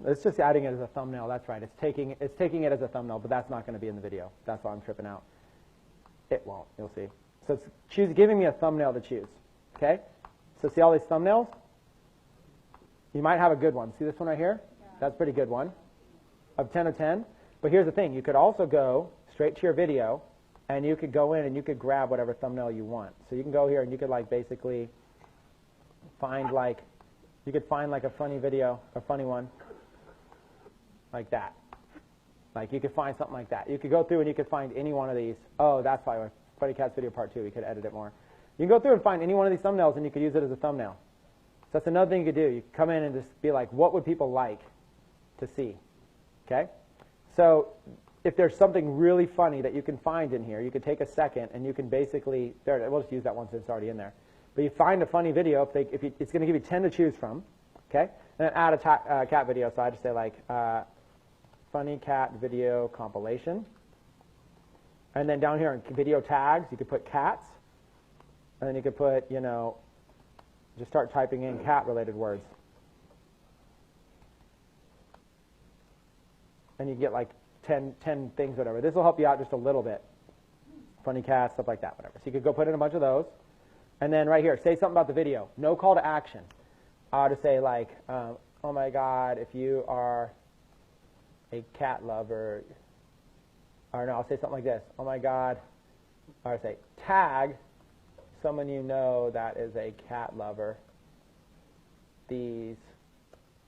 It's just adding it as a thumbnail. That's right. It's taking it as a thumbnail, but that's not going to be in the video. That's why I'm tripping out. It won't. You'll see. So it's giving me a thumbnail to choose. Okay? So see all these thumbnails? You might have a good one. See this one right here? Yeah. That's a pretty good one. Of 10 of 10. But here's the thing. You could also go straight to your video, and you could go in and you could grab whatever thumbnail you want. So you can go here and you could like basically find like a funny video, a funny one, like that. Like you could find something like that. You could go through and you could find any one of these. Oh, that's probably Funny Cats video part 2. We could edit it more. You can go through and find any one of these thumbnails and you could use it as a thumbnail. So that's another thing you could do. You could come in and just be like, what would people like to see? Okay? So if there's something really funny that you can find in here, you could take a second and you can basically, we'll just use that one since it's already in there. But you find a funny video, it's going to give you 10 to choose from, okay? And then add a cat video, so I just say like, funny cat video compilation. And then down here in video tags, you could put cats. And then you could put, just start typing in cat-related words. And you get like 10 things, whatever. This will help you out just a little bit. Funny cats, stuff like that, whatever. So you could go put in a bunch of those. And then right here, say something about the video. No call to action. I'll just say like, oh my God, if you are a cat lover, or no, I'll say something like this. Oh my God, or I say, tag someone you know that is a cat lover. These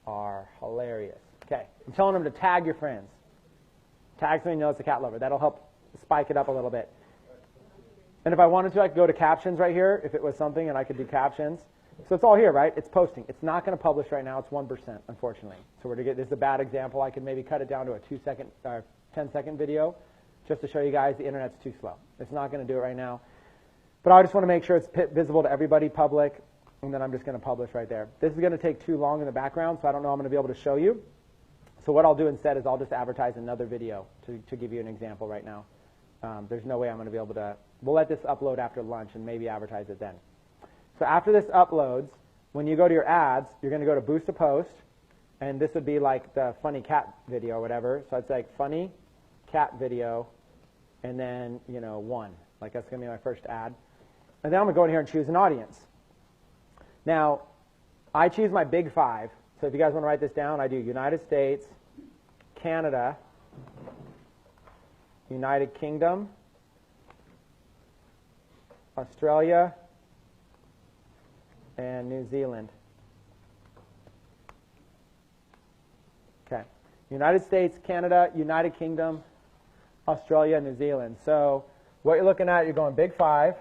are hilarious. Okay, I'm telling them to tag your friends. Tag someone you know that's a cat lover. That'll help spike it up a little bit. And if I wanted to, I could go to captions right here, if it was something, and I could do captions. So it's all here, right? It's posting. It's not going to publish right now. It's 1%, unfortunately. So this is a bad example. I could maybe cut it down to a 2-second or 10-second video just to show you guys the internet's too slow. It's not going to do it right now. But I just want to make sure it's visible to everybody, public, and then I'm just going to publish right there. This is going to take too long in the background, so I don't know I'm going to be able to show you. So what I'll do instead is I'll just advertise another video to give you an example right now. There's no way I'm going to be able to. We'll let this upload after lunch and maybe advertise it then. So after this uploads, when you go to your ads, you're going to go to Boost a Post, and this would be like the funny cat video or whatever. So it's like funny cat video, and then 1. Like that's going to be my first ad. And then I'm going to go in here and choose an audience. Now, I choose my big 5. So if you guys want to write this down, I do United States, Canada, United Kingdom, Australia, and New Zealand. Okay. United States, Canada, United Kingdom, Australia, New Zealand. So what you're looking at, you're going big 5.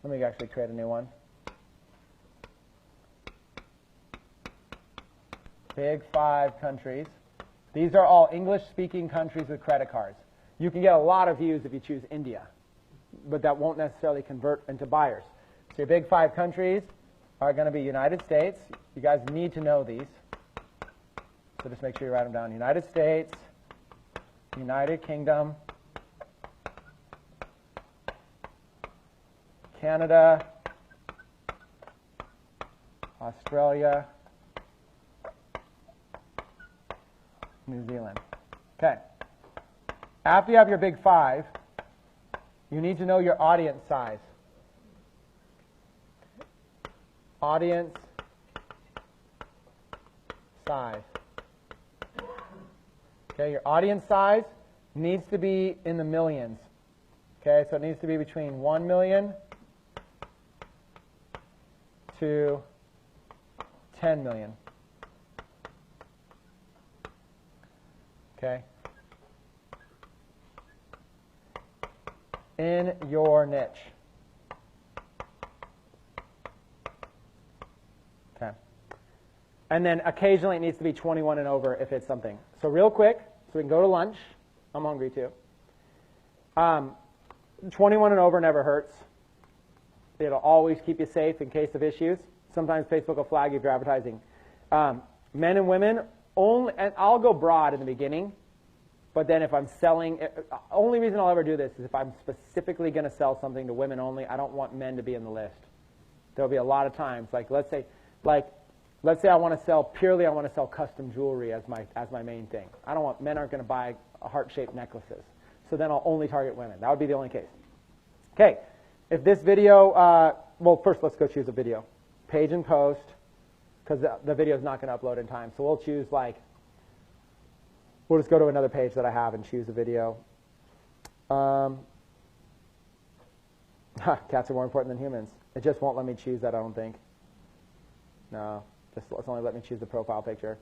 Let me actually create a new one. Big 5 countries. These are all English-speaking countries with credit cards. You can get a lot of views if you choose India, but that won't necessarily convert into buyers. So your big 5 countries are going to be United States. You guys need to know these. So just make sure you write them down. United States, United Kingdom, Canada, Australia, New Zealand. Okay. After you have your big 5, you need to know your audience size. Audience size. Okay, your audience size needs to be in the millions. Okay, so it needs to be between 1 million to 10 million. Okay. In your niche. Okay. And then occasionally it needs to be 21 and over if it's something. So real quick, so we can go to lunch. I'm hungry too. 21 and over never hurts. It'll always keep you safe in case of issues. Sometimes Facebook will flag you if you're advertising. Men and women, only, and I'll go broad in the beginning, but then if I'm selling, only reason I'll ever do this is if I'm specifically going to sell something to women only. I don't want men to be in the list. There'll be a lot of times, let's say I want to sell purely, I want to sell custom jewelry as my main thing. I don't want, men aren't going to buy heart-shaped necklaces. So then I'll only target women. That would be the only case. Okay, if this video, well, first let's go choose a video. Page and post, because the video is not going to upload in time. So we'll choose we'll just go to another page that I have and choose a video. Cats are more important than humans. It just won't let me choose that, I don't think. No, it's only let me choose the profile picture.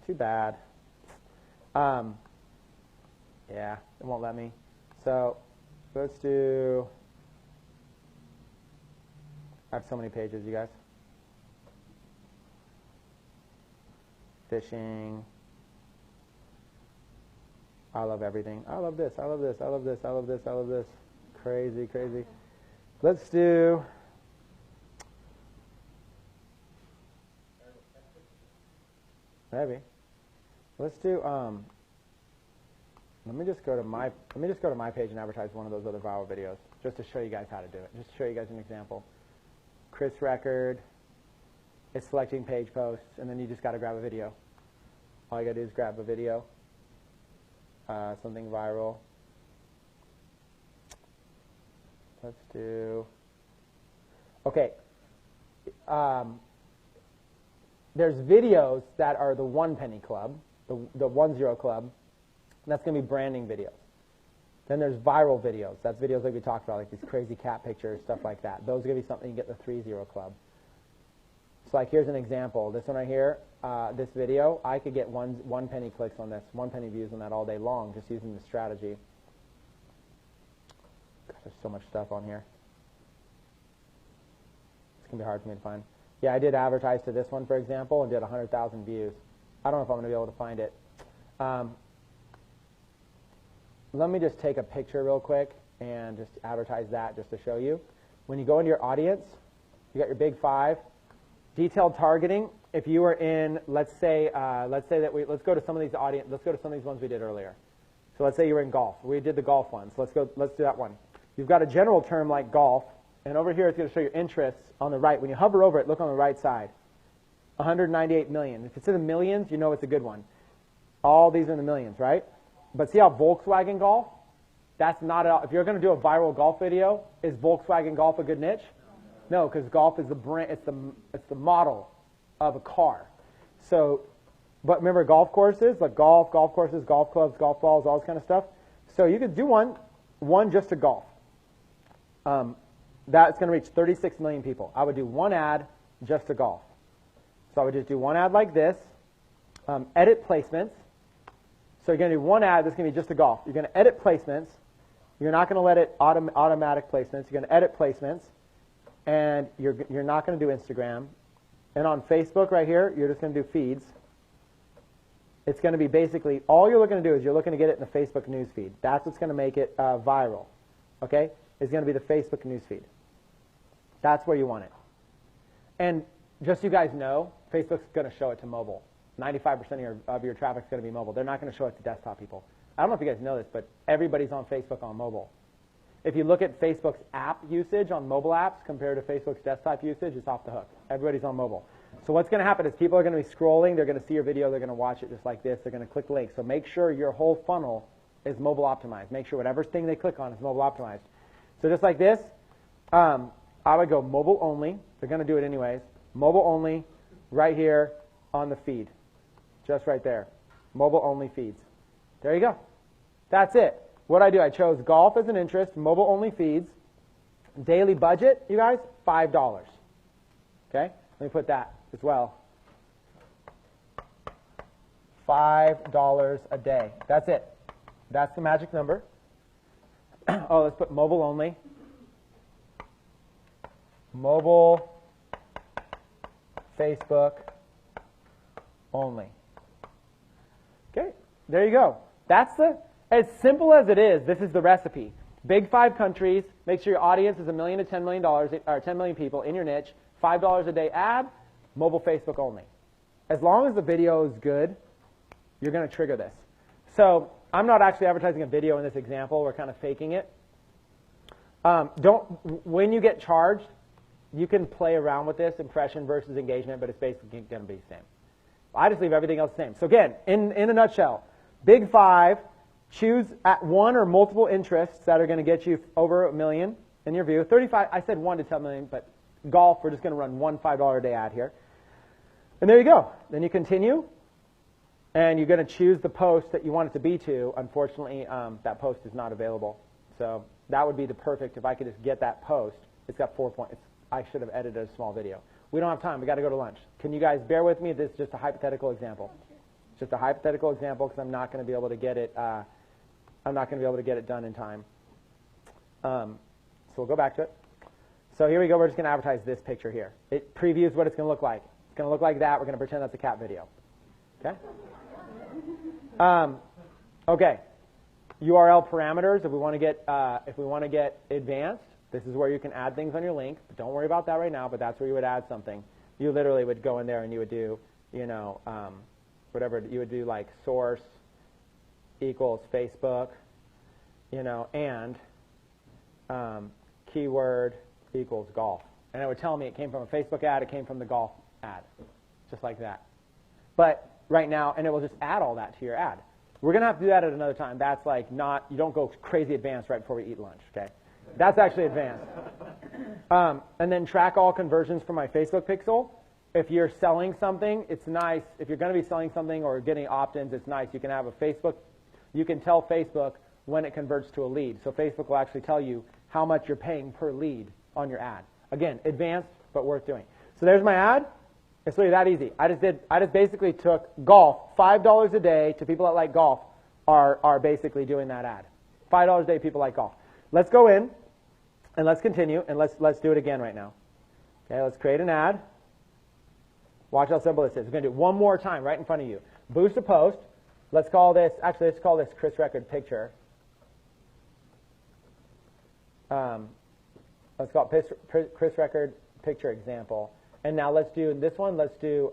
Too bad. Yeah, it won't let me. So let's do, I have so many pages, you guys. Fishing. I love everything. I love this. I love this. I love this. I love this. I love this. Crazy, crazy. Let's do. Maybe. Let's do. Let me just go to my page and advertise one of those other viral videos, just to show you guys how to do it. Just to show you guys an example. Chris Record. It's selecting page posts, and then you just got to grab a video. All you got to do is grab a video. Something viral. Let's do. Okay. There's videos that are the 1 penny club, the 10 club. That's going to be branding videos. Then there's viral videos. That's videos like we talked about, like these crazy cat pictures, stuff like that. Those are going to be something you get the 30 club. So here's an example. This one right here, this video, I could get 1 penny clicks on this, 1 penny views on that all day long just using this strategy. Gosh, there's so much stuff on here. It's going to be hard for me to find. Yeah, I did advertise to this one, for example, and did 100,000 views. I don't know if I'm going to be able to find it. Let me just take a picture real quick and just advertise that just to show you. When you go into your audience, you got your big 5. Detailed targeting. If you were in, let's go to some of these ones we did earlier. So let's say you were in golf. We did the golf ones. Let's do that one. You've got a general term like golf, and over here it's going to show your interests on the right. When you hover over it, look on the right side. 198 million. If it's in the millions, you know it's a good one. All these are in the millions, right? But see how Volkswagen Golf? That's not if you're going to do a viral golf video, is Volkswagen Golf a good niche? No, because golf is the brand. It's the model of a car. So But remember golf courses, like golf courses, golf clubs, golf balls, all this kind of stuff. So you could do one just to golf. That's going to reach 36 million people. I would do one ad just to golf. So I would just do one ad like this, edit placements. So you're going to do one ad that's going to be just to golf. You're going to edit placements. You're not going to let it automatic placements. You're going to edit placements, and you're not going to do Instagram. And on Facebook right here, you're just going to do feeds. It's going to be basically, all you're looking to do is you're looking to get it in the Facebook news feed. That's what's going to make it viral, okay? It's going to be the Facebook news feed. That's where you want it. And just so you guys know, Facebook's going to show it to mobile. 95% of your traffic is going to be mobile. They're not going to show it to desktop people. I don't know if you guys know this, but everybody's on Facebook on mobile. If you look at Facebook's app usage on mobile apps compared to Facebook's desktop usage, it's off the hook. Everybody's on mobile. So what's going to happen is people are going to be scrolling. They're going to see your video. They're going to watch it just like this. They're going to click links. So make sure your whole funnel is mobile optimized. Make sure whatever thing they click on is mobile optimized. So just like this, I would go mobile only. They're going to do it anyways. Mobile only right here on the feed. Just right there. Mobile only feeds. There you go. That's it. What I do, I chose golf as an interest, mobile only feeds. Daily budget, you guys, $5. Okay? Let me put that as well. $5 a day. That's it. That's the magic number. Oh, let's put mobile only. Mobile, Facebook only. Okay, there you go. That's as simple as it is, this is the recipe. Big 5 countries, make sure your audience is $1 million to $10 million, or 10 million people in your niche, $5 a day ad, mobile Facebook only. As long as the video is good, you're going to trigger this. So I'm not actually advertising a video in this example. We're kind of faking it. When you get charged, you can play around with this, impression versus engagement, but it's basically going to be the same. I just leave everything else the same. So again, in a nutshell, Big 5, choose at one or multiple interests that are going to get you over $1 million in your view. 35, I said 1 to 10 million, but golf, we're just going to run one $5 a day ad here. And there you go. Then you continue, and you're going to choose the post that you want it to be to. Unfortunately, that post is not available. So that would be the perfect, if I could just get that post. It's got 4 points. I should have edited a small video. We don't have time. We've got to go to lunch. Can you guys bear with me? This is just a hypothetical example. It's just a hypothetical example because I'm not going to be able to get it. I'm not going to be able to get it done in time. So we'll go back to it. So here we go. We're just going to advertise this picture here. It previews what it's going to look like. It's going to look like that. We're going to pretend that's a cat video. Okay. Okay. URL parameters. If we want to get advanced, this is where you can add things on your link. But don't worry about that right now. But that's where you would add something. You literally would go in there and you would do, whatever you would do, like source equals Facebook, and keyword equals golf. And it would tell me it came from a Facebook ad, it came from the golf ad, just like that. But right now, and it will just add all that to your ad. We're going to have to do that at another time. That's like not, you don't go crazy advanced right before we eat lunch, okay? That's actually advanced. And then track all conversions from my Facebook pixel. If you're selling something, it's nice. If you're going to be selling something or getting opt-ins, it's nice. You can have a Facebook, you can tell Facebook when it converts to a lead. So Facebook will actually tell you how much you're paying per lead on your ad. Again, advanced, but worth doing. So there's my ad. It's really that easy. I just basically took golf, $5 a day to people that like golf are basically doing that ad. $5 a day, people like golf. Let's go in and let's continue and let's do it again right now. Okay, let's create an ad. Watch how simple this is. We're going to do it one more time right in front of you. Boost a post. Let's call this Chris Record picture. Let's call it Chris Record picture example. And now let's do this one. Let's do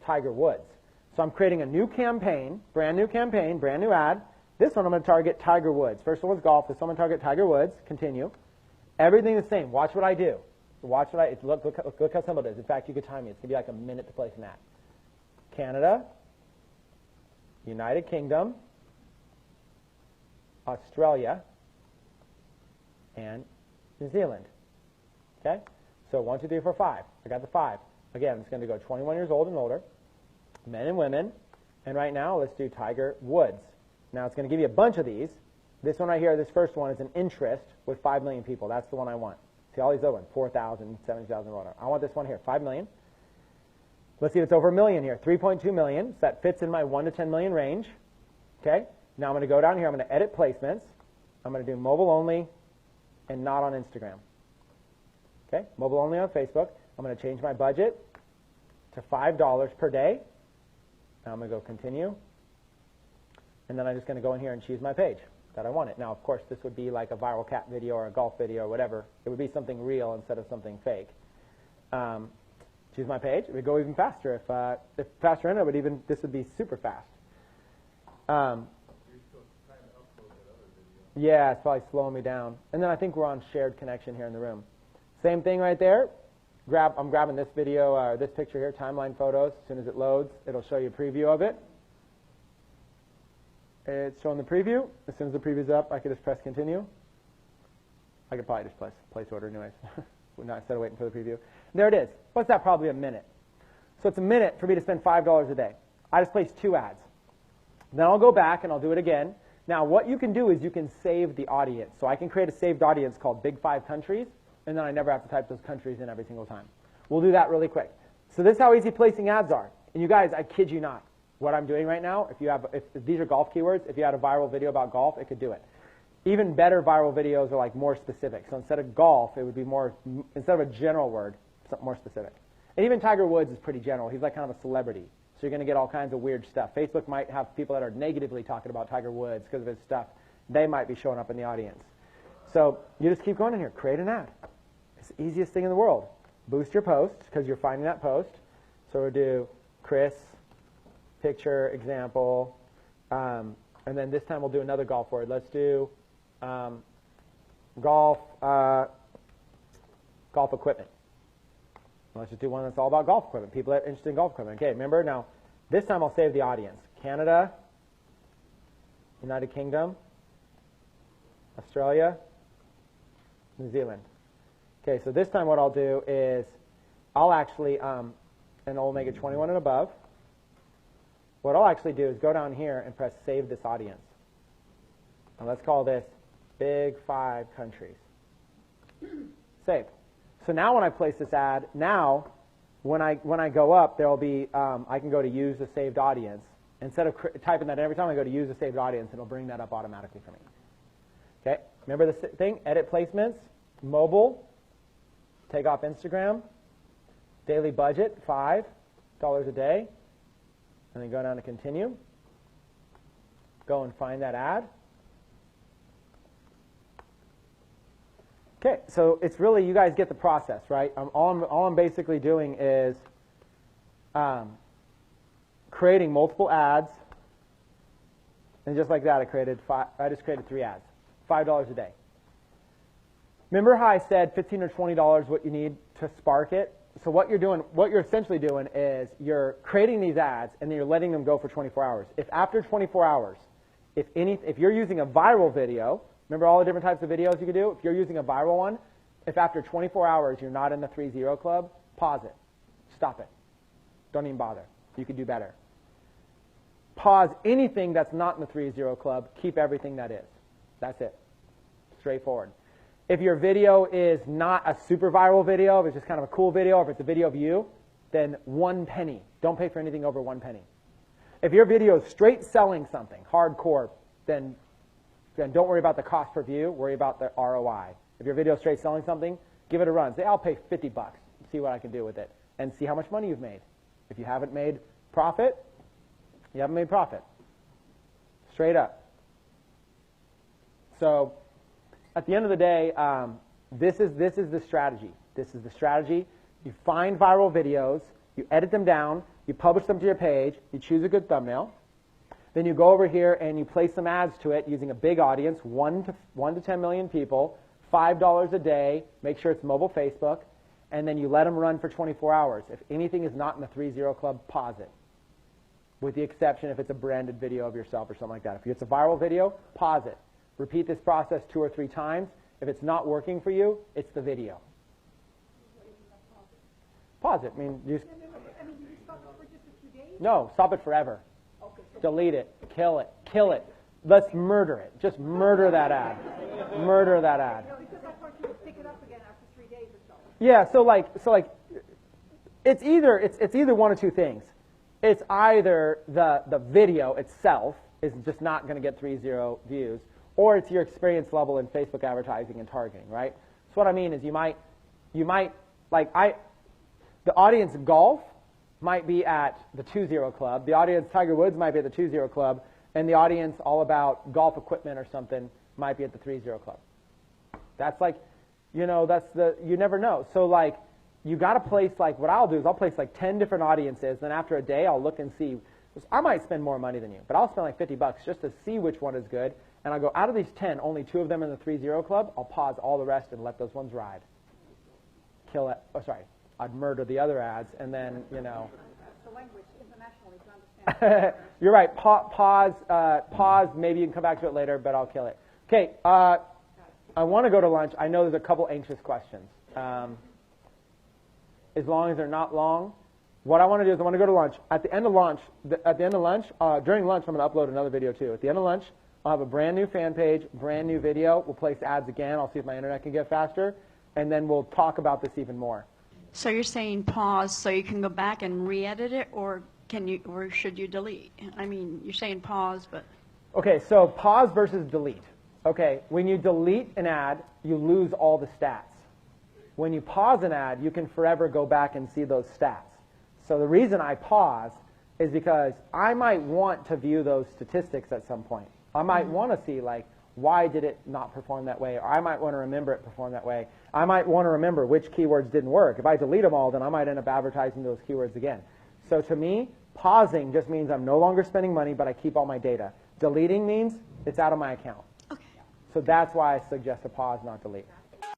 Tiger Woods. So I'm creating a new campaign, brand new ad. This one I'm going to target Tiger Woods. First one was golf. This one I'm going to target Tiger Woods. Continue. Everything the same. Watch what I do. Watch what look how simple it is. In fact, you could time me. It's going to be like a minute to place an ad. Canada, United Kingdom, Australia, and New Zealand. Okay? So 1, 2, 3, 4, 5. I got the 5. Again, it's going to go 21 years old and older. men and women. And right now, let's do Tiger Woods. Now, it's going to give you a bunch of these. This one right here, this first one, is an interest with 5 million people. That's the one I want. See all these other ones, 4,000, 70,000, whatever. I want this one here, 5 million. Let's see if it's over a million here, 3.2 million. So that fits in my 1 to 10 million range. Okay. Now I'm going to go down here. I'm going to edit placements. I'm going to do mobile only and not on Instagram. Okay. Mobile only on Facebook. I'm going to change my budget to $5 per day. Now I'm going to go continue. And then I'm just going to go in here and choose my page that I want it. Now, of course, this would be like a viral cat video or a golf video or whatever. It would be something real instead of something fake. Choose my page. It would go even faster. If faster internet, this would be super fast. Yeah, it's probably slowing me down. And then I think we're on shared connection here in the room. Same thing right there. I'm grabbing this video, or this picture here, timeline photos. As soon as it loads, it'll show you a preview of it. It's showing the preview. As soon as the preview's up, I could just press continue. I could probably just place order anyways, instead of waiting for the preview. There it is. What's that? Probably a minute. So it's a minute for me to spend $5 a day. I just placed 2 ads. Then I'll go back and I'll do it again. Now, what you can do is you can save the audience. So I can create a saved audience called Big 5 Countries, and then I never have to type those countries in every single time. We'll do that really quick. So this is how easy placing ads are. And you guys, I kid you not, what I'm doing right now, if these are golf keywords, if you had a viral video about golf, it could do it. Even better viral videos are like more specific. So instead of golf, it would be more, instead of a general word, something more specific. And even Tiger Woods is pretty general. He's like kind of a celebrity. So you're going to get all kinds of weird stuff. Facebook might have people that are negatively talking about Tiger Woods because of his stuff. They might be showing up in the audience. So you just keep going in here. Create an ad. It's the easiest thing in the world. Boost your post because you're finding that post. So we'll do Chris, picture, example. And then this time we'll do another golf word. Let's do golf equipment. Let's just do one that's all about golf equipment. People that are interested in golf equipment. Okay, remember now, this time I'll save the audience. Canada, United Kingdom, Australia, New Zealand. Okay, so this time what I'll do is I'll actually, and I'll make it 21 and above. What I'll actually do is go down here and press Save This Audience. And let's call this Big 5 Countries. Save. So now when I place this ad, now when I go up, there will be, I can go to Use a Saved Audience. Instead of typing that every time I go to Use a Saved Audience, it'll bring that up automatically for me. Okay, remember the thing? Edit placements, mobile, take off Instagram, daily budget, $5 a day, and then go down to continue. Go and find that ad. Okay, so it's really, you guys get the process, right? All I'm basically doing is creating multiple ads, and just like that, I just created 3 ads, $5 a day. Remember how I said $15 or $20 what you need to spark it? So what you're essentially doing is you're creating these ads and then you're letting them go for 24 hours. If after 24 hours, if you're using a viral video, remember all the different types of videos you could do? If you're using a viral one, if after 24 hours you're not in the 3-0 club, pause it. Stop it. Don't even bother. You could do better. Pause anything that's not in the 3-0 club. Keep everything that is. That's it. Straightforward. If your video is not a super viral video, if it's just kind of a cool video, or if it's a video of you, then 1 penny. Don't pay for anything over 1 penny. If your video is straight selling something, hardcore, then don't worry about the cost per view, worry about the ROI. If your video is straight selling something, give it a run. Say, I'll pay $50, see what I can do with it, and see how much money you've made. If you haven't made profit, you haven't made profit. Straight up. So at the end of the day, this is the strategy. This is the strategy. You find viral videos, you edit them down, you publish them to your page, you choose a good thumbnail. Then you go over here and you place some ads to it using a big audience, 1 to 10 million people, $5 a day, make sure it's mobile Facebook, and then you let them run for 24 hours. If anything is not in the 3-0 club, pause it. With the exception if it's a branded video of yourself or something like that. If it's a viral video, pause it. Repeat this process 2 or 3 times. If it's not working for you, it's the video. Pause it. I mean, you just, you stop it for just a few days? No, stop it forever. Delete it. Kill it. Kill it. Let's murder it. Just murder that ad. Murder that ad. Yeah, so like it's either one of two things. It's either the video itself is just not going to get 3.0 views, or it's your experience level in Facebook advertising and targeting, right? So what I mean is you might the audience golf might be at the 2.0 club, the audience Tiger Woods might be at the 2.0 club, and the audience all about golf equipment or something might be at the 3.0 club. That's like, you never know. So like, you got to place, like, what I'll do is I'll place like 10 different audiences, then after a day I'll look and see. I might spend more money than you, but I'll spend like $50 just to see which one is good, and I'll go, out of these 10, only 2 of them are in the 3.0 club. I'll pause all the rest and let those ones ride. Kill it. Oh, sorry. I'd murder the other ads, and then, The language internationally to understand. You're right. Pause. Maybe you can come back to it later, but I'll kill it. Okay. I want to go to lunch. I know there's a couple anxious questions. As long as they're not long, what I want to do is I want to go to lunch. At the end of lunch, during lunch, I'm going to upload another video too. At the end of lunch, I'll have a brand new fan page, brand new video. We'll place ads again. I'll see if my internet can get faster, and then we'll talk about this even more. So you're saying pause so you can go back and re-edit it, or should you delete? I mean, you're saying pause, but... Okay, so pause versus delete. Okay, when you delete an ad, you lose all the stats. When you pause an ad, you can forever go back and see those stats. So the reason I pause is because I might want to view those statistics at some point. I might want to see, like, why did it not perform that way? Or I might want to remember it performed that way. I might want to remember which keywords didn't work. If I delete them all, then I might end up advertising those keywords again. So to me, pausing just means I'm no longer spending money, but I keep all my data. Deleting means it's out of my account. Okay. So that's why I suggest a pause, not delete.